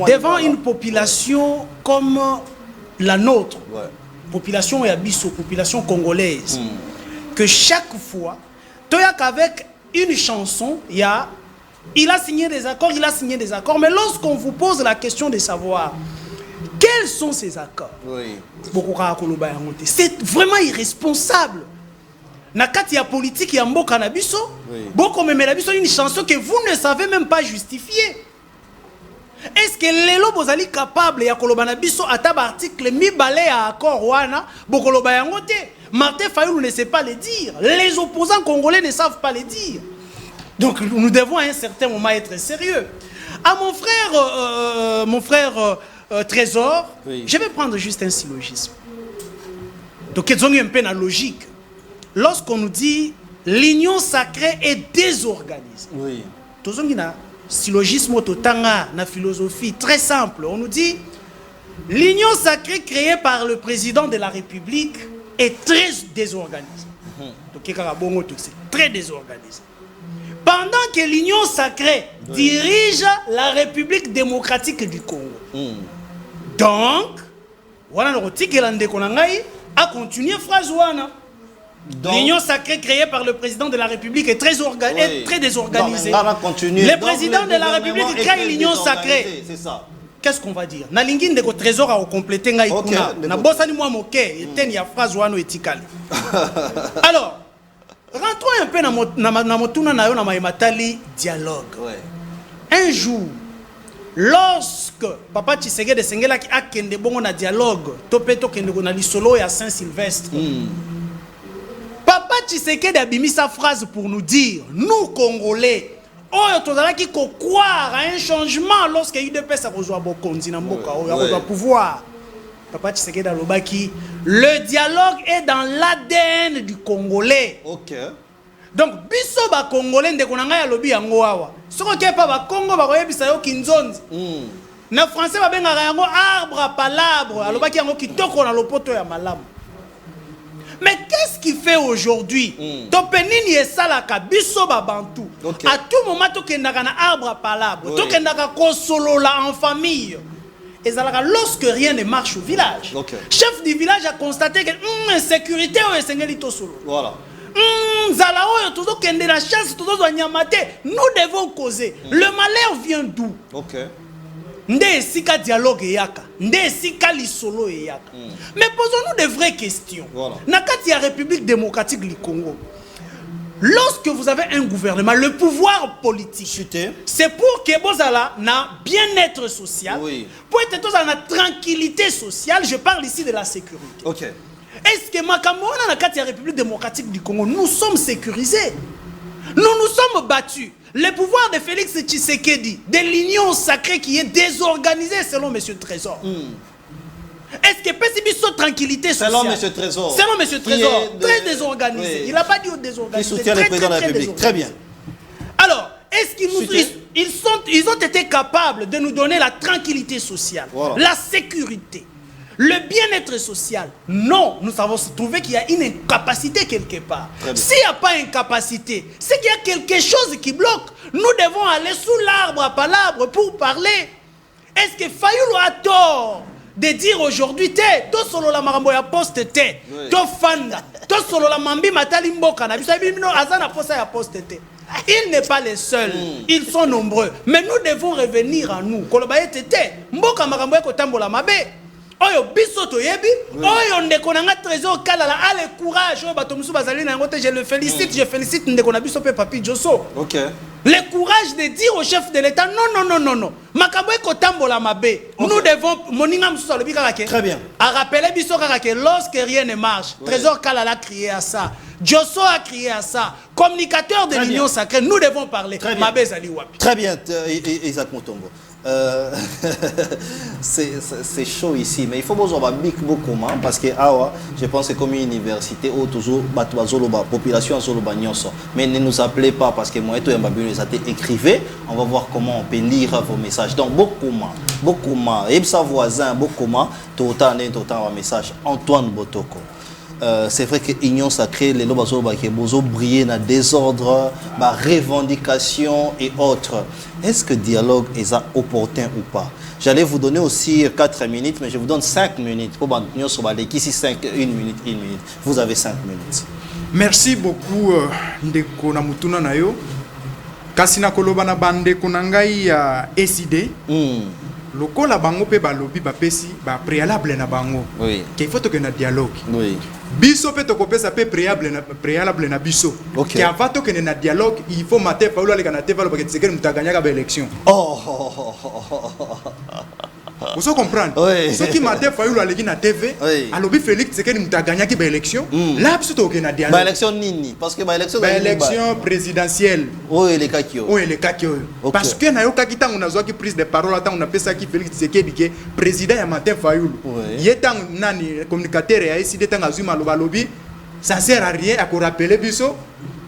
devant une population comme la nôtre, Ouais. population Yabiso, population congolaise, que chaque fois, qu'avec une chanson, il a signé des accords, mais lorsqu'on vous pose la question de savoir quels sont ces accords, Oui. c'est vraiment irresponsable. Nakati ya politique ya mboka na biso, Oui. boko memela biso une chanson que vous ne savez même pas justifier. Est-ce que lelo bozali capable ya koloba na biso ata ba article mibale ya accord wana bokoloba yango te? Martin Fayoulou ne sait pas le dire. Les opposants congolais ne savent pas le dire. Donc nous devons à un certain moment être sérieux. À mon frère Trésor, Oui. je vais prendre juste un syllogisme. Donc ils ont eu un peu la logique. Lorsqu'on nous dit l'union sacrée est désorganisée. Oui. Tozongi na syllogisme totanga na philosophie très simple. On nous dit l'union sacrée créée par le président de la République est très désorganisée. Donc c'est très désorganisé. Pendant que l'union sacrée dirige la République démocratique du Congo. Donc, voilà le rotique a continué phrase wana. L'union sacrée créée par le président de la République est très, est très désorganisée. Le président de la République crée l'union sacrée. C'est ça. Qu'est-ce qu'on va dire? Nalingi ndeko trésor a complété ngai Ok, kuna. ndeko. Na bossa ni moi moke, eteni ya phrase wano etikali. Alors, rentrons un peu na motuna na yo na maematali dialogue. Ouais. Un jour, lorsque Papa Tshisekedi de Sengela qui a kende bongo na dialogue, topeto kende na lisolo ya Saint-Sylvestre. Papa Tshisekedi a bimi sa phrase pour nous dire, nous Congolais, oyo tozalaki ko croire à un changement lorsque UDPS a rejoint Bokonzi na mboka, oyo a rejoint pouvoir. Papa Tshisekedi a lobaki, le dialogue est dans l'ADN du Congolais. Ok. Donc biso ba Congolais ndeko na ngai ya lobi yango awa. Soko ke pa ba Congo ba koyebisa yo kinzonzi. Na français ba bengaka yango arbre à palabre, alobaki yango kitoko na lopoto ya malamu. Mais qu'est-ce qui fait aujourd'hui? Topenini esalaka biso ba bantu. Okay. À tout moment tokendaka na arbre à palabre, Oui. tokendaka kosolola en famille. Ezalaka lorsque rien ne marche au village. Okay. Chef du village a constaté que insécurité o esengeli tosolo. Voilà. Zala oyo tozokende na chasse tozozwa nyama te. Nous devons causer. Le malheur vient d'où? Ok. Nde esika dialogue eyaka, nde esika lisolo eyaka. Mais posons-nous de vraies questions. Voilà. Na kati ya République démocratique du Congo, lorsque vous avez un gouvernement, le pouvoir politique, c'est pour que Bozala na bien-être social, pour être tous dans la tranquillité sociale, je parle ici de la sécurité. Ok. Est-ce que Makamona, dans la République démocratique du Congo, nous sommes sécurisés? Nous nous sommes battus. Le pouvoir de Félix Tshisekedi, de l'union sacrée qui est désorganisée selon M. Trésor. Est-ce que Pessibiso tranquillité sociale? Selon M. Trésor. Selon M. Trésor, très désorganisé. Oui. Il n'a pas dit désorganisé. Il soutient le président de la République. Très bien. Alors, est-ce qu'ils ont été capables de nous donner la tranquillité sociale, la sécurité, le bien-être social? Non, nous avons trouvé qu'il y a une incapacité quelque part. S'il n'y a pas incapacité, c'est qu'il y a quelque chose qui bloque. Nous devons aller sous l'arbre à palabre pour parler. Est-ce que Fayoulou a tort de dire aujourd'hui, to solo la marambo ya poste te, to fanda, to solo la mambi matali mboka na biso bino azana posa ya poste te. Il n'est pas les seuls, ils sont nombreux, mais nous devons revenir à nous. Koloba tete, mboka marambo ya kotambola mabe. Oyo biso to yebi, oyo ndeko nanga trésor kalala, a le courage, oyo bato musu bazali na ngote, je félicite ndeko na biso pe papi Josso. OK. Le courage de dire au chef de l'État non. Makambo ekotambola mabe. Nous devons moninga mususu alobi kaka. Très bien. A rappeler biso kaka que lorsque rien ne marche, Trésor Kalala a crié à ça. Josso a crié à ça. Communicateur de l'Union sacrée, nous devons parler. Mabe zali wapi. Très bien, Isaac Mutombo. C'est chaud ici, mais il faut beaucoup comment parce que je pense que comme une université où toujours la population mais ne nous appelez pas parce que moi et toi écrivez, on va voir comment on peut lire vos messages. Donc beaucoup et sa voisin beaucoup autant un message Antoine Botoko. C'est vrai que l'Union sacrée, les lobes qui briller dans désordre, revendication et autres. Est-ce que le dialogue est opportun ou pas? J'allais vous donner aussi 4 minutes, mais je vous donne 5 minutes. Pour l'Union sacrée, ici 1 minute. Vous avez 5 minutes. Merci beaucoup, Ndeko Namutuna Nayo. Kasina Koloba na bande konangai ya SID. Lokola bango pe balobi bapesi ba préalable na bango. Oui. Qu'il faut que na dialogue. Oui. Biso pe to kopesa pe préalable na biso. Okay. Qui avant que na dialogue, il faut mater pa ula le kana te valo parce que c'est que mutaganya ka élection. Vous comprenez? Oui. Ce qui mater fa ula le na TV, alobi Félix c'est que mutaganya ki élection. Là biso to que na dialogue. Ba élection nini? Parce que ba élection présidentielle. Oui, les kakio. Oui, les kakio. Parce que na yo kakita on a zo ki prise de parole attend on a pesa ki Félix Tshisekedi que président ya matin Fayulu. Il est en nani communicateur ya SID tanga zuma lobalobi, ça sert à rien à rappeler biso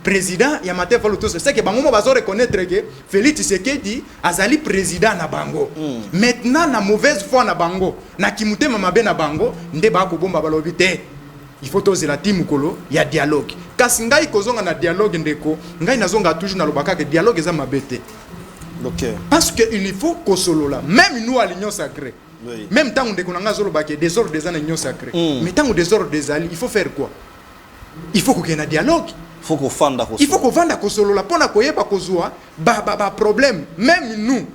président ya matin Fayulu tout c'est que bango bazo reconnaître que Félix Tshisekedi azali président na bango. Maintenant na mauvaise foi na bango, na kimutema mabe na bango, nde ba ko bomba balobi te. Il faut toser la team kolo, il y a dialogue. Kasi ngai kozonga na dialogue ndeko, ngai nazonga toujours na lobaka que dialogue eza mabete. OK. Parce que il faut kosolola, même nous à l'Union sacrée. Oui. Même tant ndeko nanga zoloba que désordre des l'Union sacrée. Mais tant désordre des ali, il faut faire quoi? Il faut qu'il y ait un dialogue. Il faut qu'on vanda kosolola pona koyeba kozwa ba problème même nous.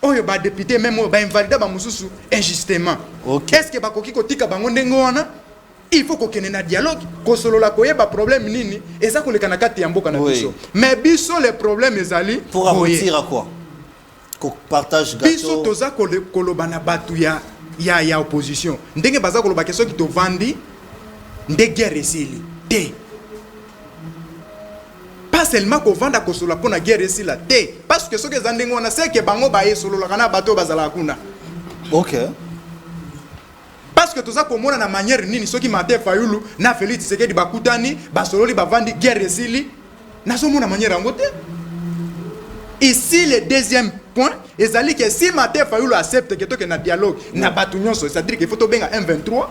Oyo ba député même ba invalida ba mususu injustement. Okay. Est-ce que ba koki kotika bango ndengo wana? Il faut qu'on ait un dialogue, qu'on se la koyeba problème nini, et ça qu'on les kanakati yamboka na biso. Mais biso les problèmes ezali pour aboutir à quoi? Qu'on partage gâteau. Biso toza koloba na batu ya opposition. Ndenge baza koloba keso ki to vandi nde guerre esili. Te. Pas seulement qu'on vanda ko sola pona guerre esila te, parce que ce que zandengo na c'est que bango ba yesolo la kana bato bazala kuna. OK. Parce que tout ça comme on a la manière nini ceux qui maté Fayulu na Félix Tshisekedi bakutani basololi bavandi guerre esili na somo na manière ngote. Ici le deuxième point ezali que si maté Fayulu accepte que to na dialogue na batu nyonso, c'est-à-dire qu'il faut to benga M23,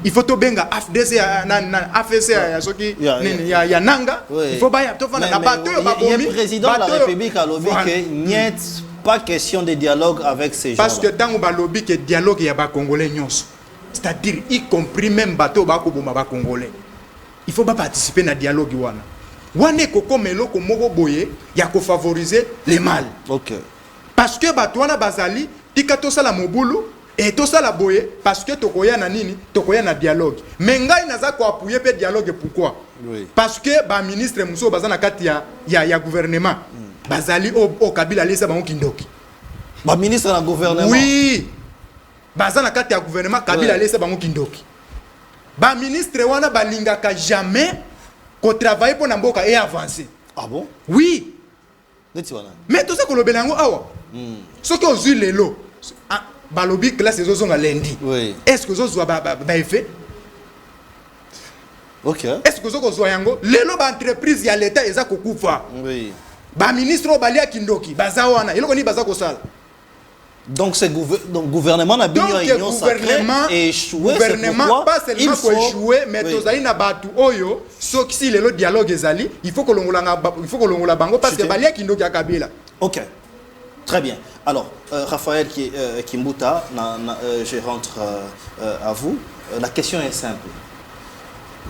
il faut to benga FDC na AFC ya soki nini ya nanga, il faut ba ya to fana na bato yo babomi. Le président de la République a lobby que niet pas question de dialogue avec ces gens. Parce que tant ba lobby que dialogue ya ba congolais nyonso. C'est-à-dire, y compris même bateau bako boma congolais. Il faut pas participer na dialogue wana. Wane koko melo ko moko boye ya ko favoriser les mal. OK. Parce que bato wana bazali tikato sala mobulu Et tout ça la boye parce que tokoya na nini, tokoya na dialogue. Mais ngai naza ko appuyer pe dialogue pourquoi? Oui. Parce que ba ministre muso baza na kati ya gouvernement. Bazali au Kabila lesa bango kindoki. Ba ministre na gouvernement. Oui. Baza na kati ya gouvernement Kabila lesa bango kindoki. Ba ministre wana balingaka jamais ko travailler pour na mboka et avancer. Ah bon? Oui. Neti wana. Mais tout ça ko lobela ngo awa. Ce que aux lelo. Balobi classe les autres lundi. Oui. Est-ce que vous avez effet? Ok. Est-ce que vous avez yango? Lelo ba entreprise ya l'État eza kokufa. Oui. Ba ministre o balia kindoki, baza wana. Eloko ni baza kosala. Donc c'est gouvernement na binyo union sacrée et échoué, c'est pourquoi pas seulement faut échouer, mais tozali na batu oyo soki si lelo dialogue ezali, il faut que longola bango parce que balia kindoki ya Kabila. Ok. Très bien. Alors, Raphaël Kimbuta, je rentre à vous. La question est simple.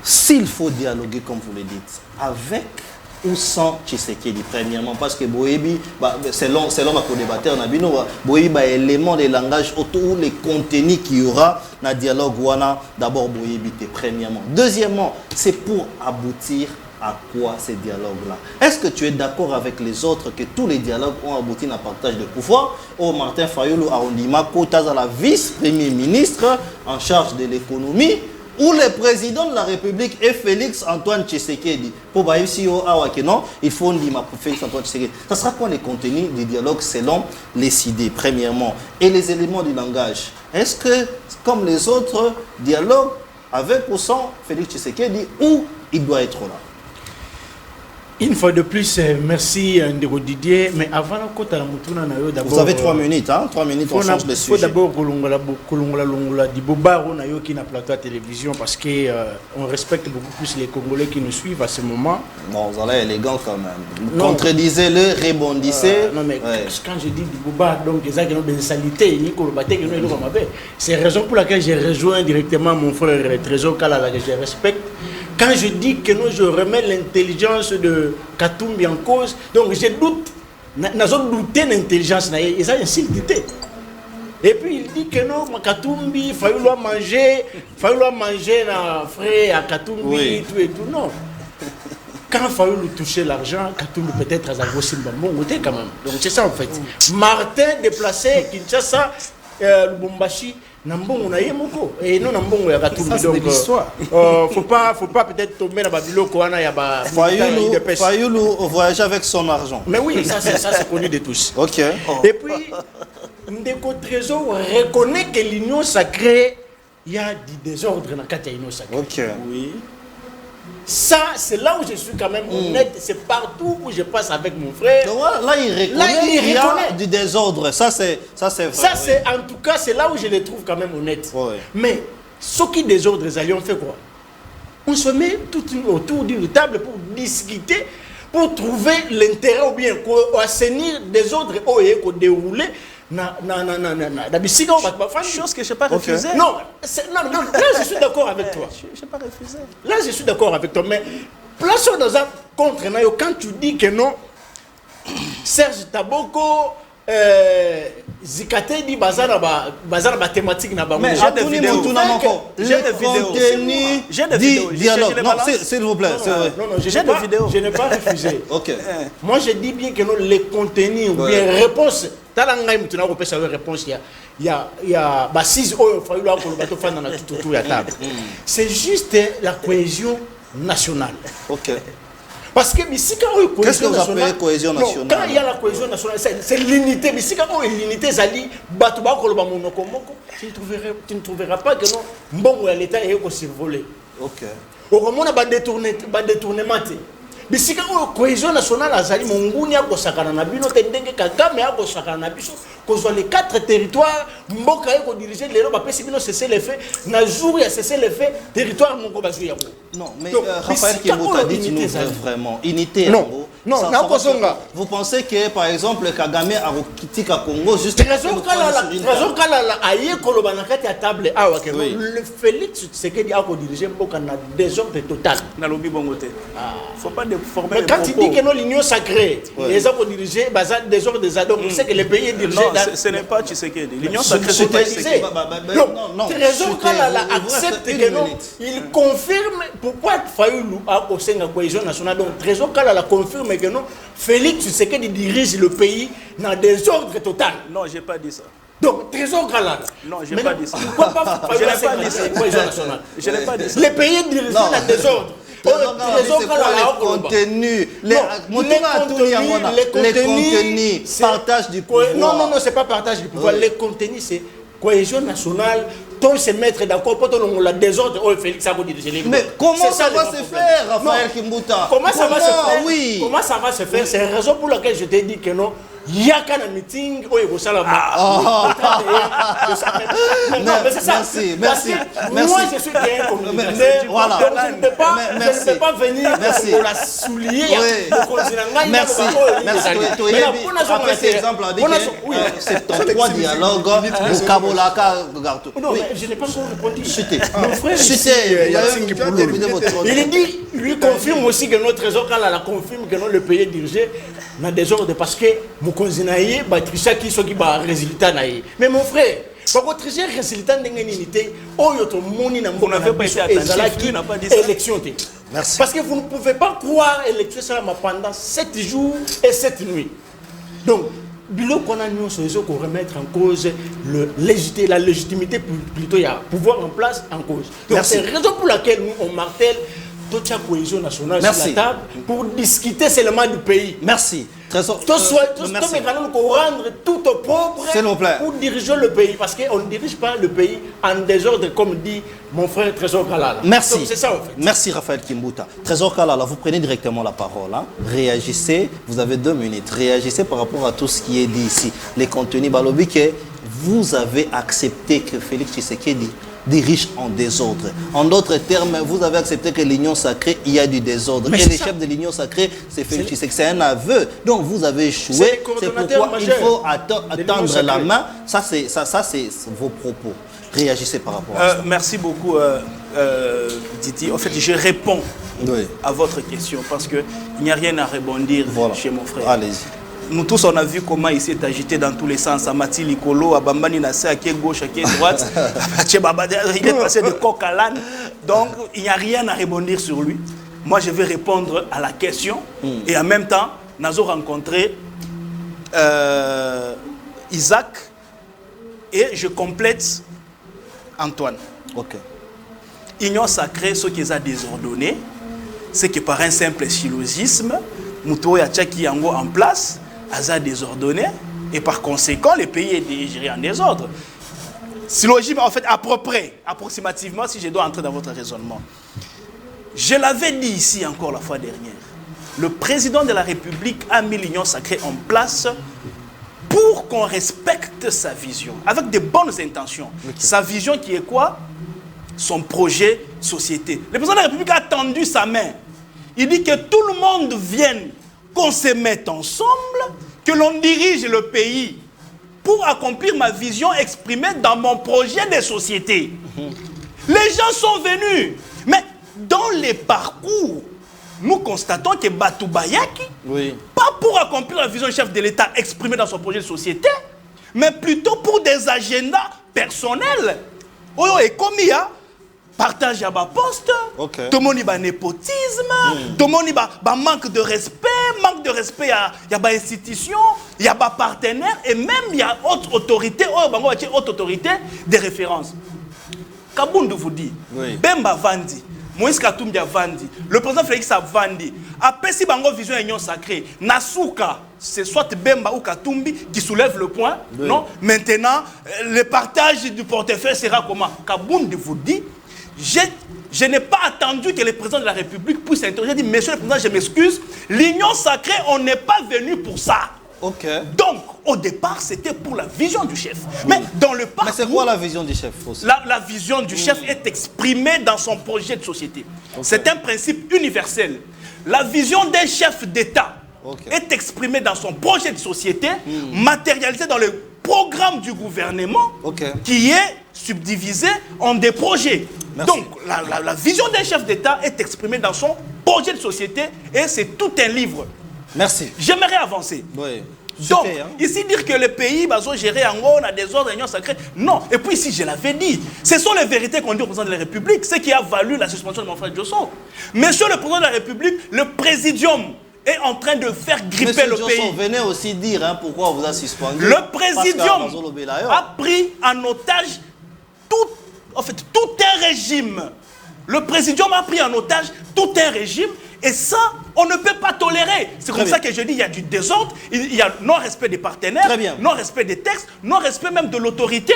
S'il faut dialoguer, comme vous le dites, avec ou sans Tshisekedi, premièrement, parce que Boyebi, selon ma co-débatteur, Boyebi a élément de langage autour les contenus qu'il y aura dans le dialogue. D'abord, Boyebi, premièrement. Deuxièmement, c'est pour aboutir à quoi ces dialogues-là? Est-ce que tu es d'accord avec les autres que tous les dialogues ont abouti à un partage de pouvoir? Au Martin Fayulu Arondima Kota à la vice-premier ministre en charge de l'économie, ou le président de la République est Félix Antoine Tshisekedi. Pour non, il faut dire Félix Antoine Tshisekedi. Ça sera quoi les contenus du dialogue selon les idées, premièrement, et les éléments du langage? Est-ce que, comme les autres dialogues, avec ou sans Félix Tshisekedi, où il doit être là? Une fois de plus, merci Ndeko Didier, mais avant la côte à la Moutuna, d'abord. Vous avez 3 minutes, hein? 3 minutes, on change de sujet. Il faut d'abord Kolongola di Boba, on a eu qui n'a plateau à télévision parce que on respecte beaucoup plus les Congolais qui nous suivent à ce moment. Bon, vous allez élégant quand même. Contredisez-le, rebondissez. Non, mais quand je dis di Boba, donc il y a une salité, c'est la raison pour laquelle j'ai rejoint directement mon frère le Trésor Kalala que je respecte. Quand je dis que non, je remets l'intelligence de Katumbi en cause, donc je doute, j'ai douté l'intelligence, et ça ainsi douté. Et puis il dit que non, Katumbi, il fallait manger na frère à Katumbi, oui. Tout et tout, non. Quand il fallait lui toucher l'argent, Katumbi peut-être à Zagosim Bambon, quand même. Donc c'est ça en fait. Martin déplacé, Kinshasa, Lubumbashi. Nambongo na yemoko et non nambongo ya Katumbi donc faut pas peut-être tomber dans Babylone koana ya ba Fayulu voyager avec son argent. Mais oui, ça c'est connu de tous. OK. Et puis Ndeko Trésor reconnaît que l'union sacrée il y a du désordre dans la l'union sacrée. OK. Oui. Ça, c'est là où je suis quand même honnête. C'est partout où je passe avec mon frère. Donc, là, il reconnaît qu'il y a du désordre. Ça, c'est vrai. Ça, c'est en tout cas, c'est là où je les trouve quand même honnêtes. Oui. Mais ce qui désordre, on fait quoi? On se met tout autour d'une table pour discuter, pour trouver l'intérêt ou bien assainir des ordres ou dérouler. Chose que je n'ai pas refusée. Non, là je suis d'accord avec toi. Je n'ai pas refusé. Là je suis d'accord avec toi. Mais plaçons dans un contre. Quand tu dis que non, Serge Taboko, Zikate dit bazar thématique na ba. Mais j'ai des vidéos. J'ai des vidéos. Dialogue. Non, s'il vous plaît. Non, j'ai des vidéos. Je n'ai pas refusé. OK. Moi je dis bien que non, les contenus ou bien réponses. Talanga mutuna ko pesa réponse il y a ba 6 oyo fa yulu ko bato fanda na tout ya table. C'est juste la cohésion nationale. OK. Parce que Bissika oyo cohésion nationale. Qu'est-ce que vous appelez cohésion nationale? Quand il y a la cohésion nationale, c'est l'unité. Bissika oyo l'unité zali bato ba ko loba monoko moko. Tu ne trouveras pas que non mbongo ya l'état est ko survoler. OK. Au moment ba détournement. Bisika o cohésion nationale azali monguni akosakana na bino tendenge Kagame akosakana na biso kozwa les 4 territoires mboka eko diriger lelo ba pesi bino cesser les faits na jour ya cesser les faits territoire moko bazu yako. Non mais Raphaël Kimbuta dit nous vraiment unité. Non. Non, Ça na va kosonga. se- Vous pensez que, par exemple, Kagame a Kitika Congo juste Trésor Kalala aye koloba na kati ya table awa ke Oui. le Félix Tshisekedi a diriger mboka na désordre total. Nalobi bongote. Faut pas déformer Mais les quand il propos. dit que non l'union sacrée, les gens qui dirigent bazar désordre des adons, on sait que le pays est dirigé Non, dans ce n'est pas Tshisekedi. L'Union Ce- sacrée, ce c'est pas que je Tshisekedi. disais. Non, Trésor Kalala accepte que non, il confirme pourquoi Fayoulou a au sein de la cohésion nationale. Donc Trésor Kalala confirme que non, Félix Tshisekedi dirige le pays dans désordre total. Non, j'ai pas dit ça. Donc Trésor Kalala. Non, j'ai Mais pas dit ça. Pourquoi pas Je Fayoulou n'ai pas à dit ça. la cohésion nationale? Je n'ai pas dit ça. Le pays est dirigé Non. dans désordre. C'est quoi les contenus, les contenus, partage du pouvoir. Non, c'est pas partage du pouvoir. Oui. Les contenus, c'est cohésion nationale. Tous se mettre d'accord pour tout le désordre. Oh, Félix a diriger les Mais comment C'est ça va le se problème. faire, Raphaël Non. Kimbuta? Comment ça va se faire? Oui. Comment ça va se faire? C'est la raison pour laquelle je t'ai dit que non. Il y a qu'un meeting, oh, il faut ça là. Non, mais c'est ça. Merci, Parce merci, que merci. moi, je suis bien communicateur. Voilà. Donc, je ne peux pas, Merci. je ne peux pas venir Merci. pour la soulier. Oui. Merci. Merci. Après cet exemple, on a dit que 73 dialogues au Kabolaka. Non, mais je n'ai pas encore répondu. Chutez. Mon frère, Chutez. ici, Vous avez terminé votre il dit, lui confirme aussi que notre trésor, quand la confirme que non, le pays est dirigé dans des ordres parce que mon cousin Patricia qui sont qui va résultat naïe. Mais mon frère, par contre, tricher résultat d'une unité, oh yoto moni na On n'avait pas été attentif, lui n'a pas dit ça. élection. Merci. Parce que vous ne pouvez pas croire élection ça pendant 7 jours et 7 nuits. Donc, bilo qu'on a nous sur qu'on remettre en cause la légitimité plutôt il y a pouvoir en place en cause. Donc c'est la raison pour laquelle nous on martèle toute la cohésion nationale Merci. sur la table pour discuter seulement du pays. Merci. Trésor. Tout Merci. mais quand même qu'on rendre tout au propre S'il vous plaît. pour diriger le pays parce qu'on ne dirige pas le pays en désordre comme dit mon frère Trésor Kalala. Merci. Donc, c'est ça en fait. Merci Raphaël Kimbuta. Trésor Kalala, vous prenez directement la parole. Hein. Réagissez, vous avez 2 minutes. Réagissez par rapport à tout ce qui est dit ici. Les contenus Balobi que vous avez accepté que Félix Tshisekedi dirige en désordre. En d'autres termes, vous avez accepté que l'Union sacrée, il y a du désordre. Mais et c'est le ça. chef de l'Union sacrée, c'est Félix Tshisekedi. C'est un aveu. Donc vous avez C'est échoué. le C'est coordonnateur pourquoi il majeur faut de l'Union attendre la sacrée. main. Ça, c'est vos propos. Réagissez par rapport à ça. Merci beaucoup, Diti. En fait, je réponds Oui. à votre question parce qu'il n'y a rien à rebondir Voilà. chez mon frère. Allez-y. Nous tous, on a vu comment il s'est agité dans tous les sens. Amati Likolo, Abambani Nassé, à qui est gauche, à qui est droite. Il est passé de coq à l'âne. Donc, il n'y a rien à rebondir sur lui. Moi, je vais répondre à la question. Et en même temps, nous avons rencontré Isaac. Et je complète Antoine. Ok. Union sacrée, ce qui est désordonné, c'est que par un simple syllogisme, Mouto Yachaki Yango en place, a désordonné, et par conséquent, le pays est dirigé en désordre. Syllogisme, en fait, à peu près, approximativement, si je dois entrer dans votre raisonnement. Je l'avais dit ici encore la fois dernière. Le président de la République a mis l'Union sacrée en place pour qu'on respecte sa vision, avec de bonnes intentions. Okay. Sa vision qui est quoi? Son projet société. Le président de la République a tendu sa main. Il dit que tout le monde vienne, qu'on se mette ensemble, que l'on dirige le pays pour accomplir ma vision exprimée dans mon projet de société. Les gens sont venus, mais dans les parcours, nous constatons que Batou Bayaki, pas pour accomplir la vision du chef de l'État exprimée dans son projet de société, mais plutôt pour des agendas personnels. Et comme il y a partage à bas poste, tout le monde a népotisme, tout le monde a manque de respect il y a des institutions, il y a des partenaires et même il y a autre autorité, autre autorité de référence. Kabundu vous dit, Bemba Vandi, Moïse Katumbi Vandi, le président Félix Vandi, après si Bango Vision Union Sacrée, Nasuka, c'est soit Bemba ou Katumbi qui soulève le point, non? Maintenant, le partage du portefeuille sera comment? Kabundu vous dit, je n'ai pas attendu que le président de la République puisse interroger. J'ai dit, monsieur le président, je m'excuse, l'Union sacrée, on n'est pas venu pour ça. Donc, au départ, c'était pour la vision du chef. Mais dans le parcours... Mais c'est quoi la vision du chef aussi? La vision du chef est exprimée dans son projet de société. C'est un principe universel. La vision d'un chef d'État est exprimé dans son projet de société, matérialisé dans le programme du gouvernement, qui est subdivisé en des projets. Merci. Donc, la vision d'un chef d'État est exprimée dans son projet de société et c'est tout un livre. Merci. J'aimerais avancer. Oui. Donc, ici dire que le pays va gérer en haut, on a des ordres, réunions sacrées. Non. Et puis ici, je l'avais dit, ce sont les vérités qu'on dit au président de la République, ce qui a valu la suspension de mon frère Josso. Monsieur le président de la République, le présidium est en train de faire gripper Monsieur le Josso, pays. venez aussi dire pourquoi on vous a suspendu. Le présidium a pris en otage tout un régime. Le présidium a pris en otage tout un régime et ça, on ne peut pas tolérer. C'est comme ça que je dis, il y a du désordre, il y a non-respect des partenaires, non-respect des textes, non-respect même de l'autorité.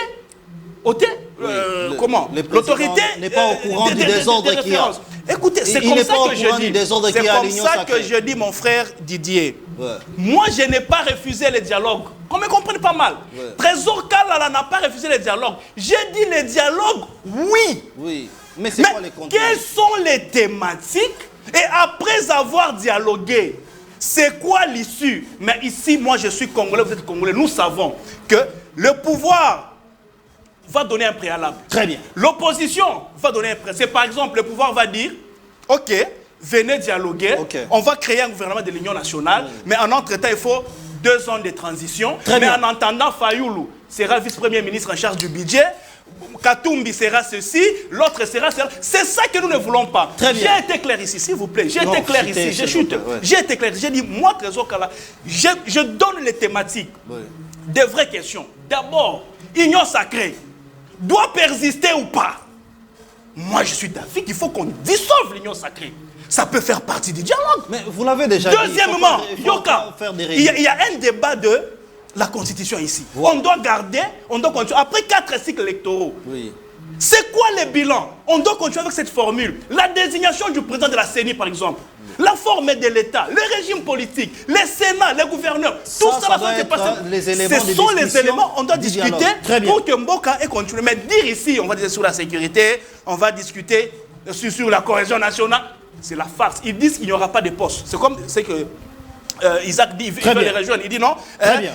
Comment l'autorité n'est pas au courant du désordre qu'il y a. Écoutez, c'est comme ça que je dis. C'est comme ça que je dis, mon frère Didier. Moi, je n'ai pas refusé le dialogue. Qu'on me comprenne pas mal. Trésor Kalala n'a pas refusé le dialogue. J'ai dit le dialogue, oui. Oui. Mais c'est quoi les contenus? Quelles sont les thématiques? Et après avoir dialogué, c'est quoi l'issue? Mais ici, moi, je suis congolais, vous êtes congolais. Nous savons que le pouvoir va donner un préalable. Très bien. L'opposition va donner un préalable. C'est par exemple, le pouvoir va dire, OK, venez dialoguer, on va créer un gouvernement de l'Union nationale, mais en entre-temps, il faut 2 ans de transition. Mais en attendant, Fayoulou sera vice-premier ministre en charge du budget, Katumbi sera ceci, l'autre sera cela. C'est ça que nous ne voulons pas. J'ai été clair ici, s'il vous plaît. J'ai été clair ici, je chute. J'ai été clair. J'ai dit, moi, Trésor Kala, je donne les thématiques. Des vraies questions. D'abord, union sacrée doit persister ou pas? Moi, je suis d'avis qu'il faut qu'on dissolve l'union sacrée. Ça peut faire partie du dialogue. Mais vous l'avez déjà Deuxièmement, dit. Yoka, il y a un débat de la Constitution ici. On doit garder, on doit continuer. Après 4 cycles électoraux, c'est quoi le bilan? On doit continuer avec cette formule. La désignation du président de la CENI, par exemple. La forme de l'État, le régime politique, les Sénats, les gouverneurs, tout ça va se passer. Ce sont les éléments, on doit discuter pour que Mboka ait continué. Mais dire ici, on va dire sur la sécurité, on va discuter sur la cohésion nationale, c'est la farce. Ils disent qu'il n'y aura pas de poste. C'est comme ce que Isaac dit, il veut les rejoindre. Il dit non.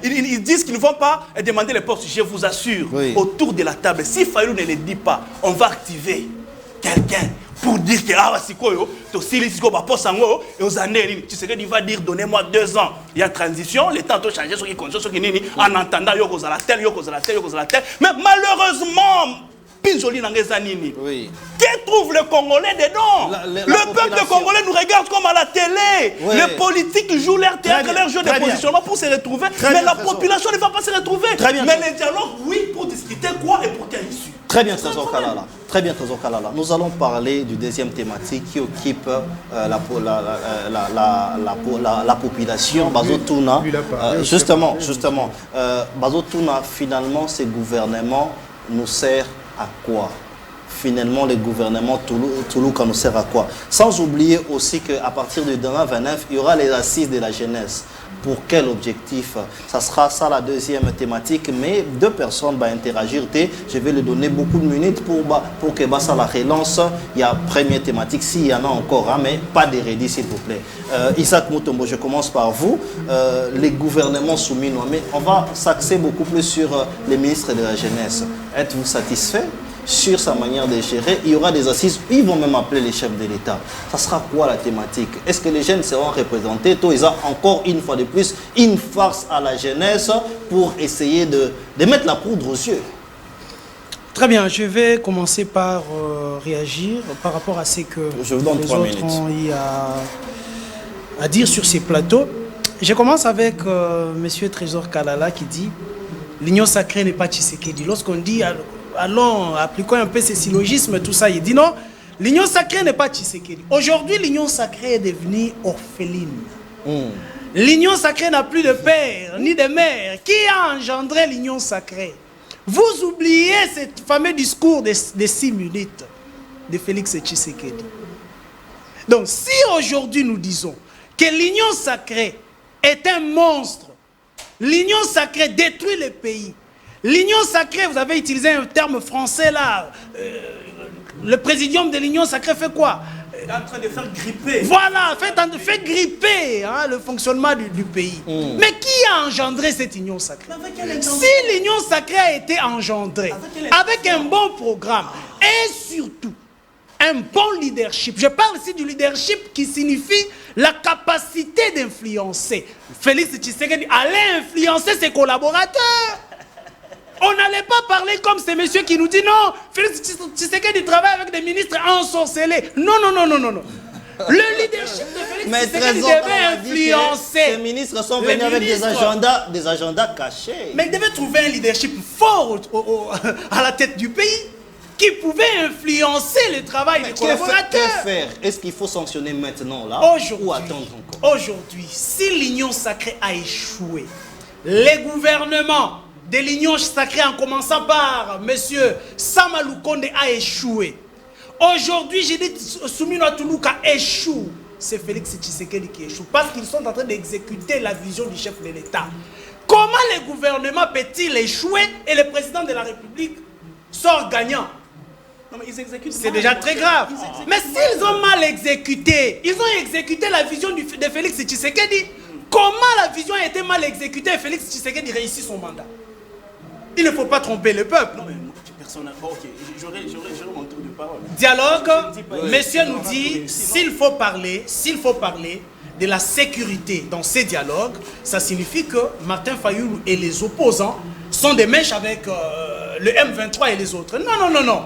Ils disent qu'ils ne vont pas demander les postes. Je vous assure, autour de la table, si Fayou ne le dit pas, on va activer quelqu'un pour dire que il va dire donnez-moi 2 ans. Il y a transition, les temps ont changé, ceux qui conditions, en entendant tel. Mais malheureusement, qui trouve le Congolais dedans? Le peuple congolais nous regarde comme à la télé. Les politiques jouent leur théâtre, leur jeu de positionnement pour se retrouver. Mais la population ne va pas se retrouver. Mais les dialogues, oui, pour discuter quoi et pour quelle issue. Très bien, Trésor Kalala. Très bien, Trésor Kalala. Nous allons parler du deuxième thématique qui occupe la population. Bazotuna, justement, Bazotuna, finalement, ces gouvernements nous servent à quoi? Finalement, les gouvernements Toulouka nous sert à quoi? Sans oublier aussi qu'à partir de 2029, il y aura les assises de la jeunesse. Pour quel objectif? Ça sera ça la deuxième thématique, mais 2 personnes vont interagir. Je vais lui donner beaucoup de minutes pour que ça la relance. Il y a première thématique, s'il y en a encore, mais pas de rédits, s'il vous plaît. Isaac Mutombo, je commence par vous. Les gouvernements soumis nommés, on va s'axer beaucoup plus sur les ministres de la jeunesse. Êtes-vous satisfait sur sa manière de gérer? Il y aura des assises, ils vont même appeler les chefs de l'État. Ça sera quoi la thématique? Est-ce que les jeunes seront représentés? Ils ont encore une fois de plus une farce à la jeunesse pour essayer de mettre la poudre aux yeux. Très bien, je vais commencer par réagir par rapport à ce que les autres ont eu à dire sur ces plateaux. Je commence avec M. Trésor Kalala qui dit l'union sacrée n'est pas Tshisekedi. Lorsqu'on dit allons, appliquons un peu ces syllogismes, tout ça, il dit non, l'union sacrée n'est pas Tshisekedi. Aujourd'hui, l'union sacrée est devenue orpheline. L'union sacrée n'a plus de père ni de mère. Qui a engendré l'union sacrée? Vous oubliez ce fameux discours de 6 minutes de Félix Tshisekedi. Donc, si aujourd'hui nous disons que l'union sacrée est un monstre, l'union sacrée détruit le pays, l'union sacrée, vous avez utilisé un terme français là, le présidium de l'union sacrée fait quoi? en train de faire gripper. Voilà, fait gripper hein, le fonctionnement du pays. Mais qui a engendré cette union sacrée? Si l'union sacrée a été engendrée avec un bon programme et surtout un bon leadership, je parle ici du leadership qui signifie la capacité d'influencer. Félix Tshisekedi allait influencer ses collaborateurs. On n'allait pas parler comme ces messieurs qui nous disent non, Félix Tshisekedi travaille avec des ministres ensorcelés. Non. Le leadership de Félix Tshisekedi devait influencer. Ces ministres sont venus avec des agendas cachés. Mais il devait trouver un leadership fort à la tête du pays qui pouvait influencer le travail des collaborateurs. Que faire? Est-ce qu'il faut sanctionner maintenant là ou attendre encore? Aujourd'hui, si l'union sacrée a échoué, les gouvernements de l'union sacrée en commençant par M. Samalou Konde a échoué. Aujourd'hui, j'ai dit Soumino Toulouka échoue. C'est Félix Tshisekedi qui échoue parce qu'ils sont en train d'exécuter la vision du chef de l'État. Comment le gouvernement peut-il échouer et le président de la République sort gagnant? C'est déjà très grave. Mais s'ils ont mal exécuté, ils ont exécuté la vision de Félix Tshisekedi. Comment la vision a été mal exécutée et Félix Tshisekedi réussit son mandat? Il ne faut pas tromper le peuple. Non, mais personne n'a... Ok, j'aurais mon tour de parole. Dialogue, monsieur nous dit, s'il faut parler de la sécurité dans ces dialogues, ça signifie que Martin Fayoulou et les opposants sont des mèches avec le M23 et les autres. Non.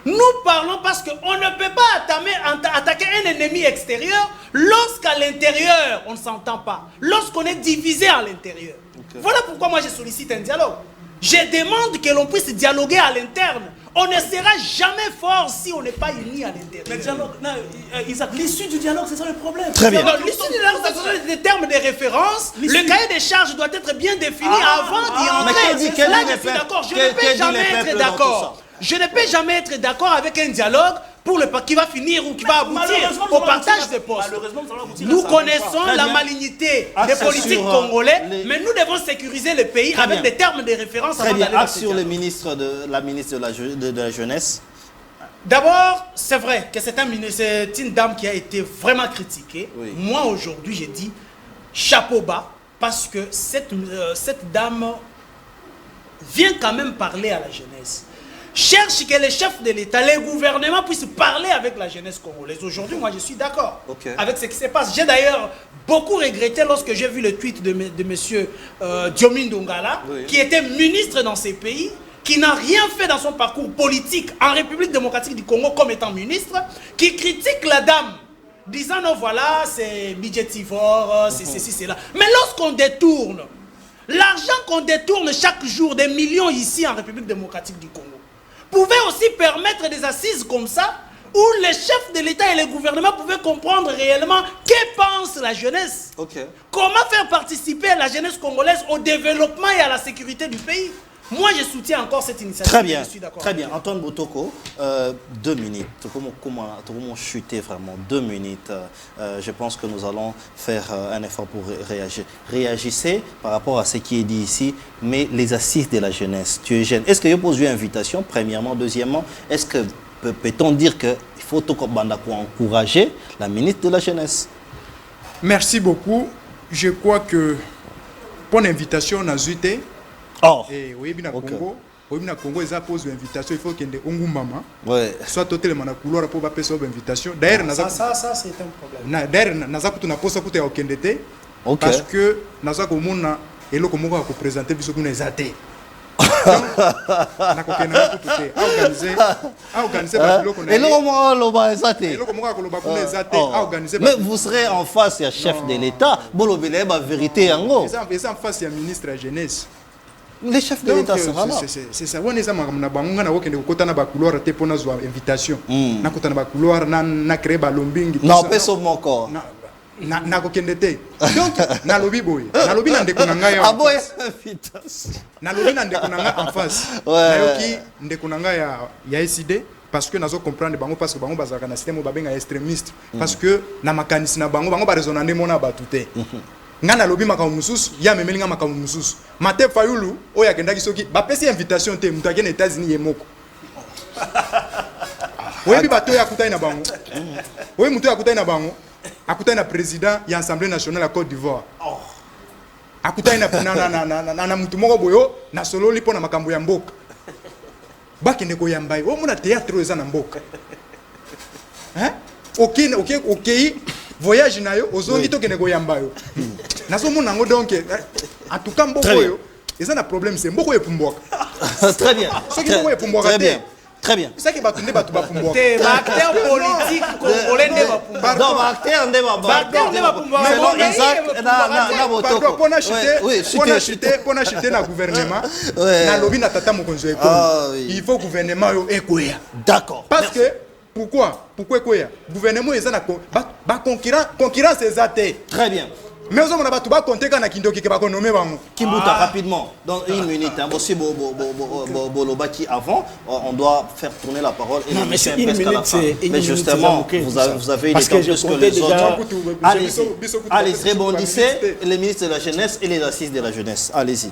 Nous parlons parce qu'on ne peut pas attaquer un ennemi extérieur lorsqu'à l'intérieur on ne s'entend pas, lorsqu'on est divisé à l'intérieur. Okay. Voilà pourquoi moi je sollicite un dialogue. Je demande que l'on puisse dialoguer à l'interne. On ne sera jamais fort si on n'est pas unis à l'intérieur. Mais dialogue, Isaac, l'issue du dialogue, c'est ça le problème. Très bien. L'issue du dialogue, ce sont des termes de référence. Le cahier des charges doit être bien défini avant d'y entrer. Là, je suis d'accord. Je ne peux jamais être d'accord. Je ne peux jamais être d'accord avec un dialogue qui va finir ou qui va aboutir au partage des postes. Nous connaissons la malignité des politiques congolais, mais nous devons sécuriser le pays avec des termes de référence. Très bien. Sur le ministre la ministre de la Jeunesse. D'abord, c'est vrai que c'est une dame qui a été vraiment critiquée. Oui. Moi, aujourd'hui, j'ai dit chapeau bas, parce que cette dame vient quand même parler à la jeunesse. Cherche que les chefs de l'État, les gouvernements puissent parler avec la jeunesse congolaise. Aujourd'hui, moi, je suis d'accord avec ce qui se passe. J'ai d'ailleurs beaucoup regretté lorsque j'ai vu le tweet de M. Diomin Dongala, qui était ministre dans ces pays, qui n'a rien fait dans son parcours politique en République démocratique du Congo comme étant ministre, qui critique la dame, disant non, voilà, c'est budgétivore, c'est ceci, c'est là. Mais lorsqu'on détourne, l'argent qu'on détourne chaque jour, des millions ici en République démocratique du Congo, pouvait aussi permettre des assises comme ça, où les chefs de l'État et les gouvernements pouvaient comprendre réellement que pense la jeunesse. Comment faire participer la jeunesse congolaise au développement et à la sécurité du pays. Moi, je soutiens encore cette initiative. Très bien, je suis d'accord. très bien. Antoine Boutoko, 2 minutes. Comment chuter vraiment 2 minutes. Je pense que nous allons faire un effort pour réagir. Réagissez par rapport à ce qui est dit ici, mais les assises de la jeunesse. Tu es jeune. Est-ce que je pose une invitation, premièrement? Deuxièmement, est-ce que peut-on dire qu'il faut encourager la ministre de la jeunesse? Merci beaucoup. Je crois que pour l'invitation, on a zouté. Et oui, bien Congo. Oui, bien Congo, ils posent une invitation. Il faut qu'il y ait un maman. Soit totalement na couloir pour passer une invitation. D'ailleurs, ça c'est un problème. D'ailleurs, naza kutu na posa kutu ya okendete. Parce que naza komona elo komoko ko présenter biso kuna ezate. Na kokena kutu te. Organiser ba biloko na. Elo komoko loba ezate. Elo komoko ko loba kuna ezate. Organiser. Mais vous serez en face du chef de l'État. Bolobele ba vérité yango. Ils en face du ministre de la jeunesse. Les chefs de l'État sont là. C'est ça. On est na bangonga na wokende ko na ba couloir te pona zo invitation. Na kota na ba couloir na créer ba lombingi. Non, peso moko. Na kokende te. Donc na lobi boy. Na lobi na ndeko na ngai. Ah boy invitation. Na lobi na ndeko na ngai en face. Na yoki ndeko na ngai ya SID parce que nazo comprendre bango parce que bango bazaka na système babenga extrémiste parce que na makanisi na bango ba raisonner mona ba tuté. Ngana lobi makamu mususu ya memelinga makamu mususu Martin Fayoulou oya kendaki soki ba pesi invitation te mutu akene États-Unis yemoko oyebi bato oyo akutai na bango oyebi moto oyo akutai na bango akutai na président ya assemblée nationale ya Côte d'Ivoire akutai na mutu moko boyo na sololi mpo na makambo ya mboka bakende koyamba ye omona théâtre oyo eza na mboka okei voyage na yo ozongi tokende koyamba yo nazomona yango donc en tout cas mboka oyo eza na problème c'est mboka oyo epumbwaka Très bien. soki mboka oyo epumbwaka Très bien. te Très bien. esaki bato nde bato bapumbwaka te baacteur politique congolais nde bapumba Non, acteur nde Acteur nde bapumba. Selon Mais Isaac, bon, na Pardon, botoko. pona chite na gouvernement Ouais. nalobi na tata mokonzi ya Ah, ekolo oui. il faut gouvernement yo ekweya D'accord. parce que pourquoi ekweya gouvernement eza na concurrence eza te Très bien. mais ozomona bato bakonte kaka na kindoki ke bakonome bango Kimbuta, rapidement, dans une minute. Hein. Aussi, Bolobaki, avant, on doit faire tourner la parole. Et Non, mais c'est une minute, c'est une mais minute, justement, c'est vous avez eu parce des temps que je plus que comptais les déjà- autres. Allez-y, rebondissez. Les ministres de la jeunesse et les assises de la jeunesse. Allez-y.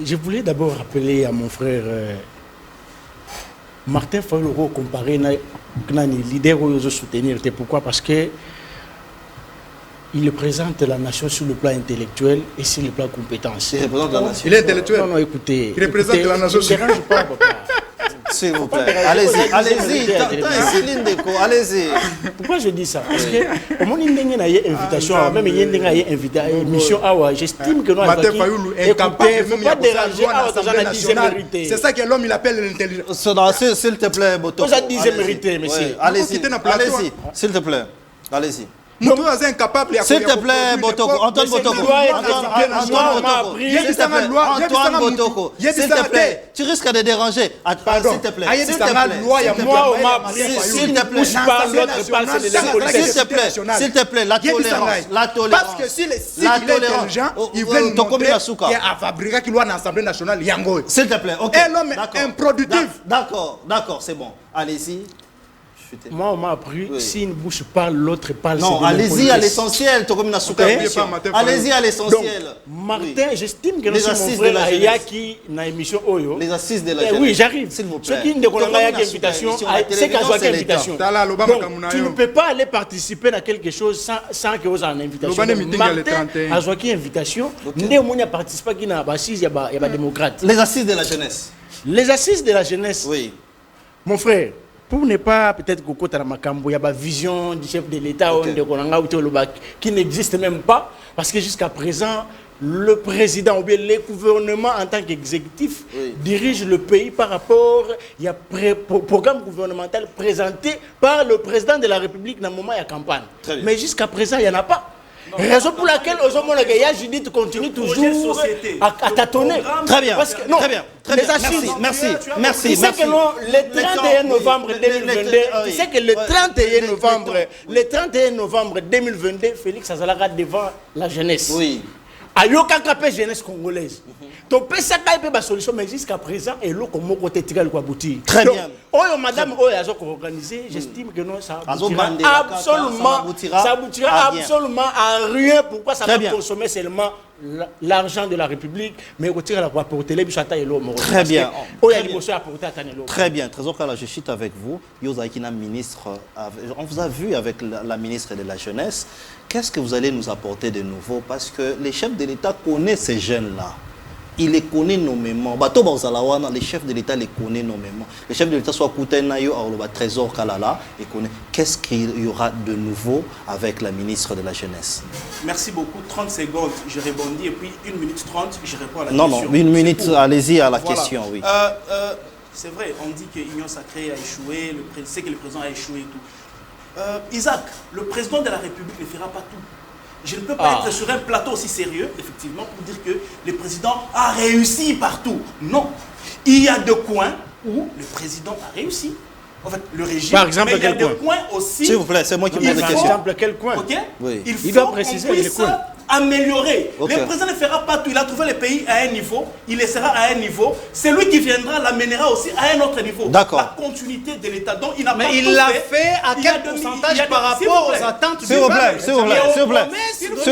Je voulais d'abord rappeler à mon frère Martin Fayulu comparé à leader aux soutenir. Pourquoi? Parce que il représente la nation sur le plan intellectuel et sur le plan compétence. Il représente la nation. il est intellectuel Non, non, écoutez. Il représente écoutez, la nation ne dérange pas, papa. S'il vous plaît. déranger. Allez-y, allez-y. Allez-y. Céline Deco, allez-y. Pourquoi je dis ça? Parce que au moment où il y a une invitation, même il y a une invitation, j'estime que nous Martin Fayulu incapable écoutez, faut même pas ya kozala déranger loi na à Assemblée nationale. mérité. C'est ça que l'homme il appelle l'intelligence. S'il te plaît, Boto. Vous avez dit mérité, monsieur. Allez-y, quitter na plateau, allez-y. S'il te plaît. Allez-y. Moto aza incapable ya S'il te plaît, Botoko. Antoine Botoko. Antoine Botoko. S'il te plaît. Tu risques de déranger. S'il te plaît. S'il te plaît. Moi, on m'a pris. S'il te plaît. S'il te plaît. S'il te plaît, la tolérance. La tolérance. Parce que s'il est La intelligent, il veut montrer Tokomi qu'il a fabriqué qu'il doit dans l'Assemblée nationale yango. S'il te plaît. OK. Et l'homme est D'accord. improductif. D'accord, c'est bon. Allez-y. Moi, on m'a appris, Oui. si une bouche parle, l'autre parle. Non, c'est de allez-y à l'impolitesse. l'essentiel. Tokomi Nasuka. N'oubliez pas Martin Fayulu. Allez-y à Donc, l'essentiel. Martin, j'estime que Les nous assises sommes de la frère jeunesse. Ayaki dans l'émission Oyo. Les assises de la Eh jeunesse. oui, j'arrive. S'il vous plaît. Ce qui ne déconne pas avec invitation, c'est qu'à soit invitation. Tala, loba Donc, makamuna tu yo. ne peux pas aller participer à quelque chose sans que vous ayez une invitation. Loba ne Donc, meeting ya le Martin 31. a joué une invitation. Ndé Mounia participe à une assise, il y a des démocrates. Les assises de la jeunesse. Les assises de la jeunesse, Oui. mon frère, pour ne pas peut-être que Makambo, il y a une vision du chef de l'État qui n'existe même pas, parce que jusqu'à présent, le président ou bien le gouvernement en tant qu'exécutif dirige le pays par rapport il y a programme gouvernemental présenté par le président de la République dans le moment de la campagne. Mais jusqu'à présent, il n'y en a pas. Raison pour laquelle Judith continue toujours à tâtonner. Très bien. Parce que, non, Très bien. les assises. Merci. Tu sais que le 31 novembre 2022, tu sais que le 31 novembre 2022, Félix Azalaga devant la jeunesse. Oui. Ayoka kapé jeunesse congolaise. Donc ça peut pas solution mais jusqu'à présent et l'eau comme côté tigal quoi aboutir. Très bien. Oh madame oh a organisé, j'estime que non ça aboutira absolument à rien. Pourquoi ça va consommer seulement l'argent de la République mais retirer la voix pour télé bichata et l'eau. Très bien. Très bien. Trésor Kala, je suis avec vous. Yozakina ministre, on vous a vu avec la ministre de la jeunesse. Qu'est-ce que vous allez nous apporter de nouveau? Parce que les chefs de l'État connaissent ces jeunes-là. Ils les connaissent nommément. Les chefs de l'État les connaissent nommément. Les chefs de l'État, soit Koutenayo, le Trésor Kalala, ils connaissent. Qu'est-ce qu'il y aura de nouveau avec la ministre de la Jeunesse? Merci beaucoup. 30 secondes, je rebondis. Et puis 1 minute 30, je réponds à la question. Non, 1 minute, allez-y à la question, oui. C'est vrai, on dit que l'Union sacrée a échoué, c'est que le président a échoué et tout. Isaac, le président de la République ne fera pas tout. Je ne peux pas être sur un plateau aussi sérieux, effectivement, pour dire que le président a réussi partout. Non. Il y a des coins où le président a réussi. En fait, le régime. Par exemple, mais il y a des coins aussi. S'il vous plaît, c'est moi qui pose la question. Par exemple, quel coin? Ok. Oui. Il doit faut préciser qu'on les puisse coins. améliorer. Okay. Le président ne fera pas tout. Il a trouvé le pays à un niveau. Il laissera à un niveau. Celui qui viendra l'amènera aussi à un autre niveau. D'accord. La continuité de l'État. Donc, il n'a pas Mais il tout l'a fait à Il y a quel de- pourcentage il y a de- par s'il rapport vous plaît. aux attentes du S'il vous plaît, peuple? s'il vous plaît, s'il vous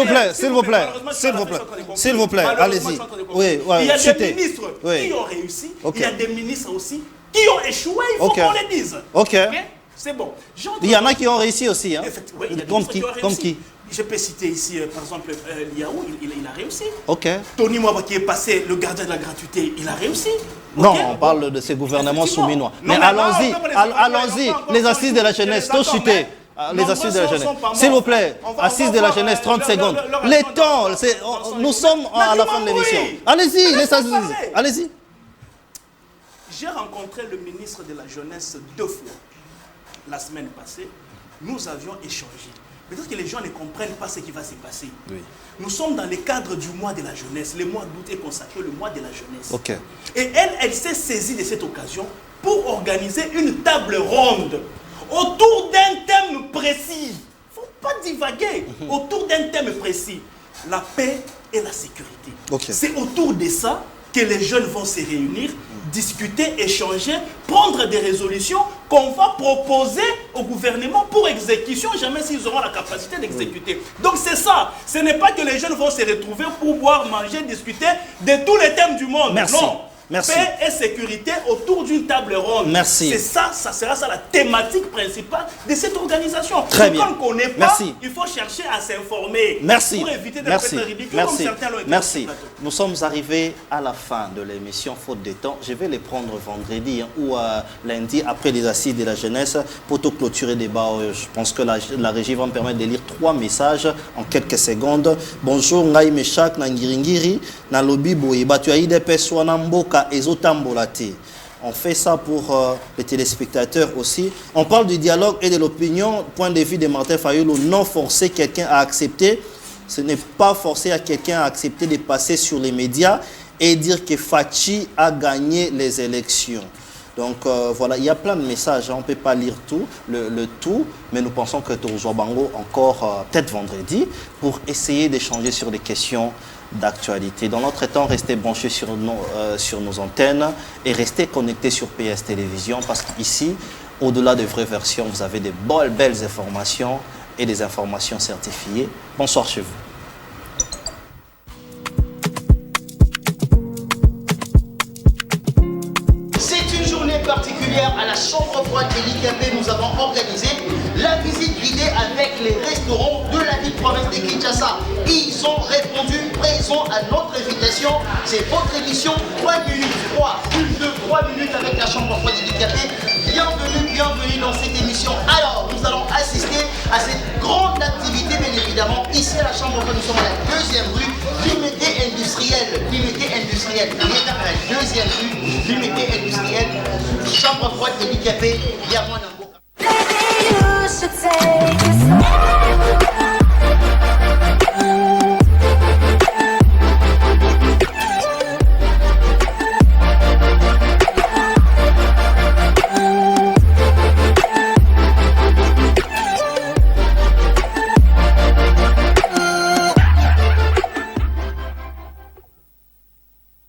plaît, s'il vous plaît, Malheureusement, s'il vous plaît, je s'il vous plaît, Malheureusement, allez-y. je suis en train de comprendre. Oui, Il y a chutez. des ministres Oui. qui ont réussi. Ok. Il y a des ministres aussi qui ont échoué, il faut Ok. qu'on les dise. Ok. C'est bon. Il y en a qui ont réussi aussi. Hein. Effectivement, il y a des Comme ministres qui, qui ont comme réussi. qui. Je peux citer ici, par exemple, Liaou, il a réussi. Ok. Tony Mwaba qui est passé le gardien de la gratuité, il a réussi. Non, Ok. on parle de ces gouvernements Effectivement. souminois. Non, Mais mais allons-y, non, on peut allons-y. encore Les assises de la jeunesse, les tout attends, chuté. mais Les nombreux assises de la sont jeunesse. pas morts. S'il vous plaît, On va assises de la voir, jeunesse, 30 secondes. leur Les attendre. temps, nous sommes à la fin de l'émission. Allez-y, les assises. parler. Allez-y. J'ai rencontré le ministre de la Jeunesse 2 fois. La semaine passée, nous avions échangé. Peut-être que les gens ne comprennent pas ce qui va se passer. Oui. Nous sommes dans le cadre du mois de la jeunesse. Le mois d'août est consacré le mois de la jeunesse. Ok. Et elle s'est saisie de cette occasion pour organiser une table ronde autour d'un thème précis. Il ne faut pas divaguer. Autour d'un thème précis. La paix et la sécurité. Ok. C'est autour de ça que les jeunes vont se réunir, discuter, échanger, prendre des résolutions qu'on va proposer au gouvernement pour exécution, jamais s'ils auront la capacité d'exécuter. Donc c'est ça. Ce n'est pas que les jeunes vont se retrouver pour boire, manger, discuter de tous les thèmes du monde. Merci. Non. Merci. Paix et sécurité autour d'une table ronde. Merci. C'est ça, ça sera ça la thématique principale de cette organisation. Très Donc, bien. quand on ne connaît pas, Merci. il faut chercher à s'informer. Merci. Pour éviter d'être Merci. ridicule Merci. comme certains l'ont été Merci. sur le plateau. Nous sommes arrivés à la fin de l'émission faute de temps. Je vais les prendre vendredi ou lundi après les assises de la jeunesse pour tout clôturer le débat. Je pense que la régie va me permettre de lire 3 messages en quelques secondes. Bonjour, Ngai Meshak Nangiringiri, Nalobi Boye, Batuaïde Peswana Mboka, Ezotambola. On fait ça pour les téléspectateurs aussi. On parle du dialogue et de l'opinion. Point de vue de Martin Fayulu, non forcer quelqu'un à accepter. Ce n'est pas forcer à quelqu'un à accepter de passer sur les médias et dire que Fachi a gagné les élections. Donc voilà, il y a plein de messages, hein. On ne peut pas lire tout, le tout, mais nous pensons que Tourjoa Bango encore peut-être vendredi pour essayer d'échanger sur des questions d'actualité. Dans notre temps, restez branchés sur nos antennes et restez connectés sur PS Télévision parce qu'ici, au-delà des vraies versions, vous avez des belles informations et des informations certifiées. Bonsoir chez vous. C'est une journée particulière à la chambre froide de l'IKP. Nous avons organisé la visite guidée avec les restaurants de la ville province de Kinshasa. Ils ont répondu présents à notre invitation. C'est votre émission 3 minutes, 3, 1, 2, 3 minutes avec la chambre froide de l'IKP. Bienvenue dans cette émission. Alors, nous allons assister à cette grande activité, bien évidemment. Ici à la chambre froide, nous sommes à la 2e rue, l'unité industrielle. L'unité industrielle. On est à la 2e rue, l'unité industrielle. Chambre froide de l'IKP. Bienvenue. Maybe you should take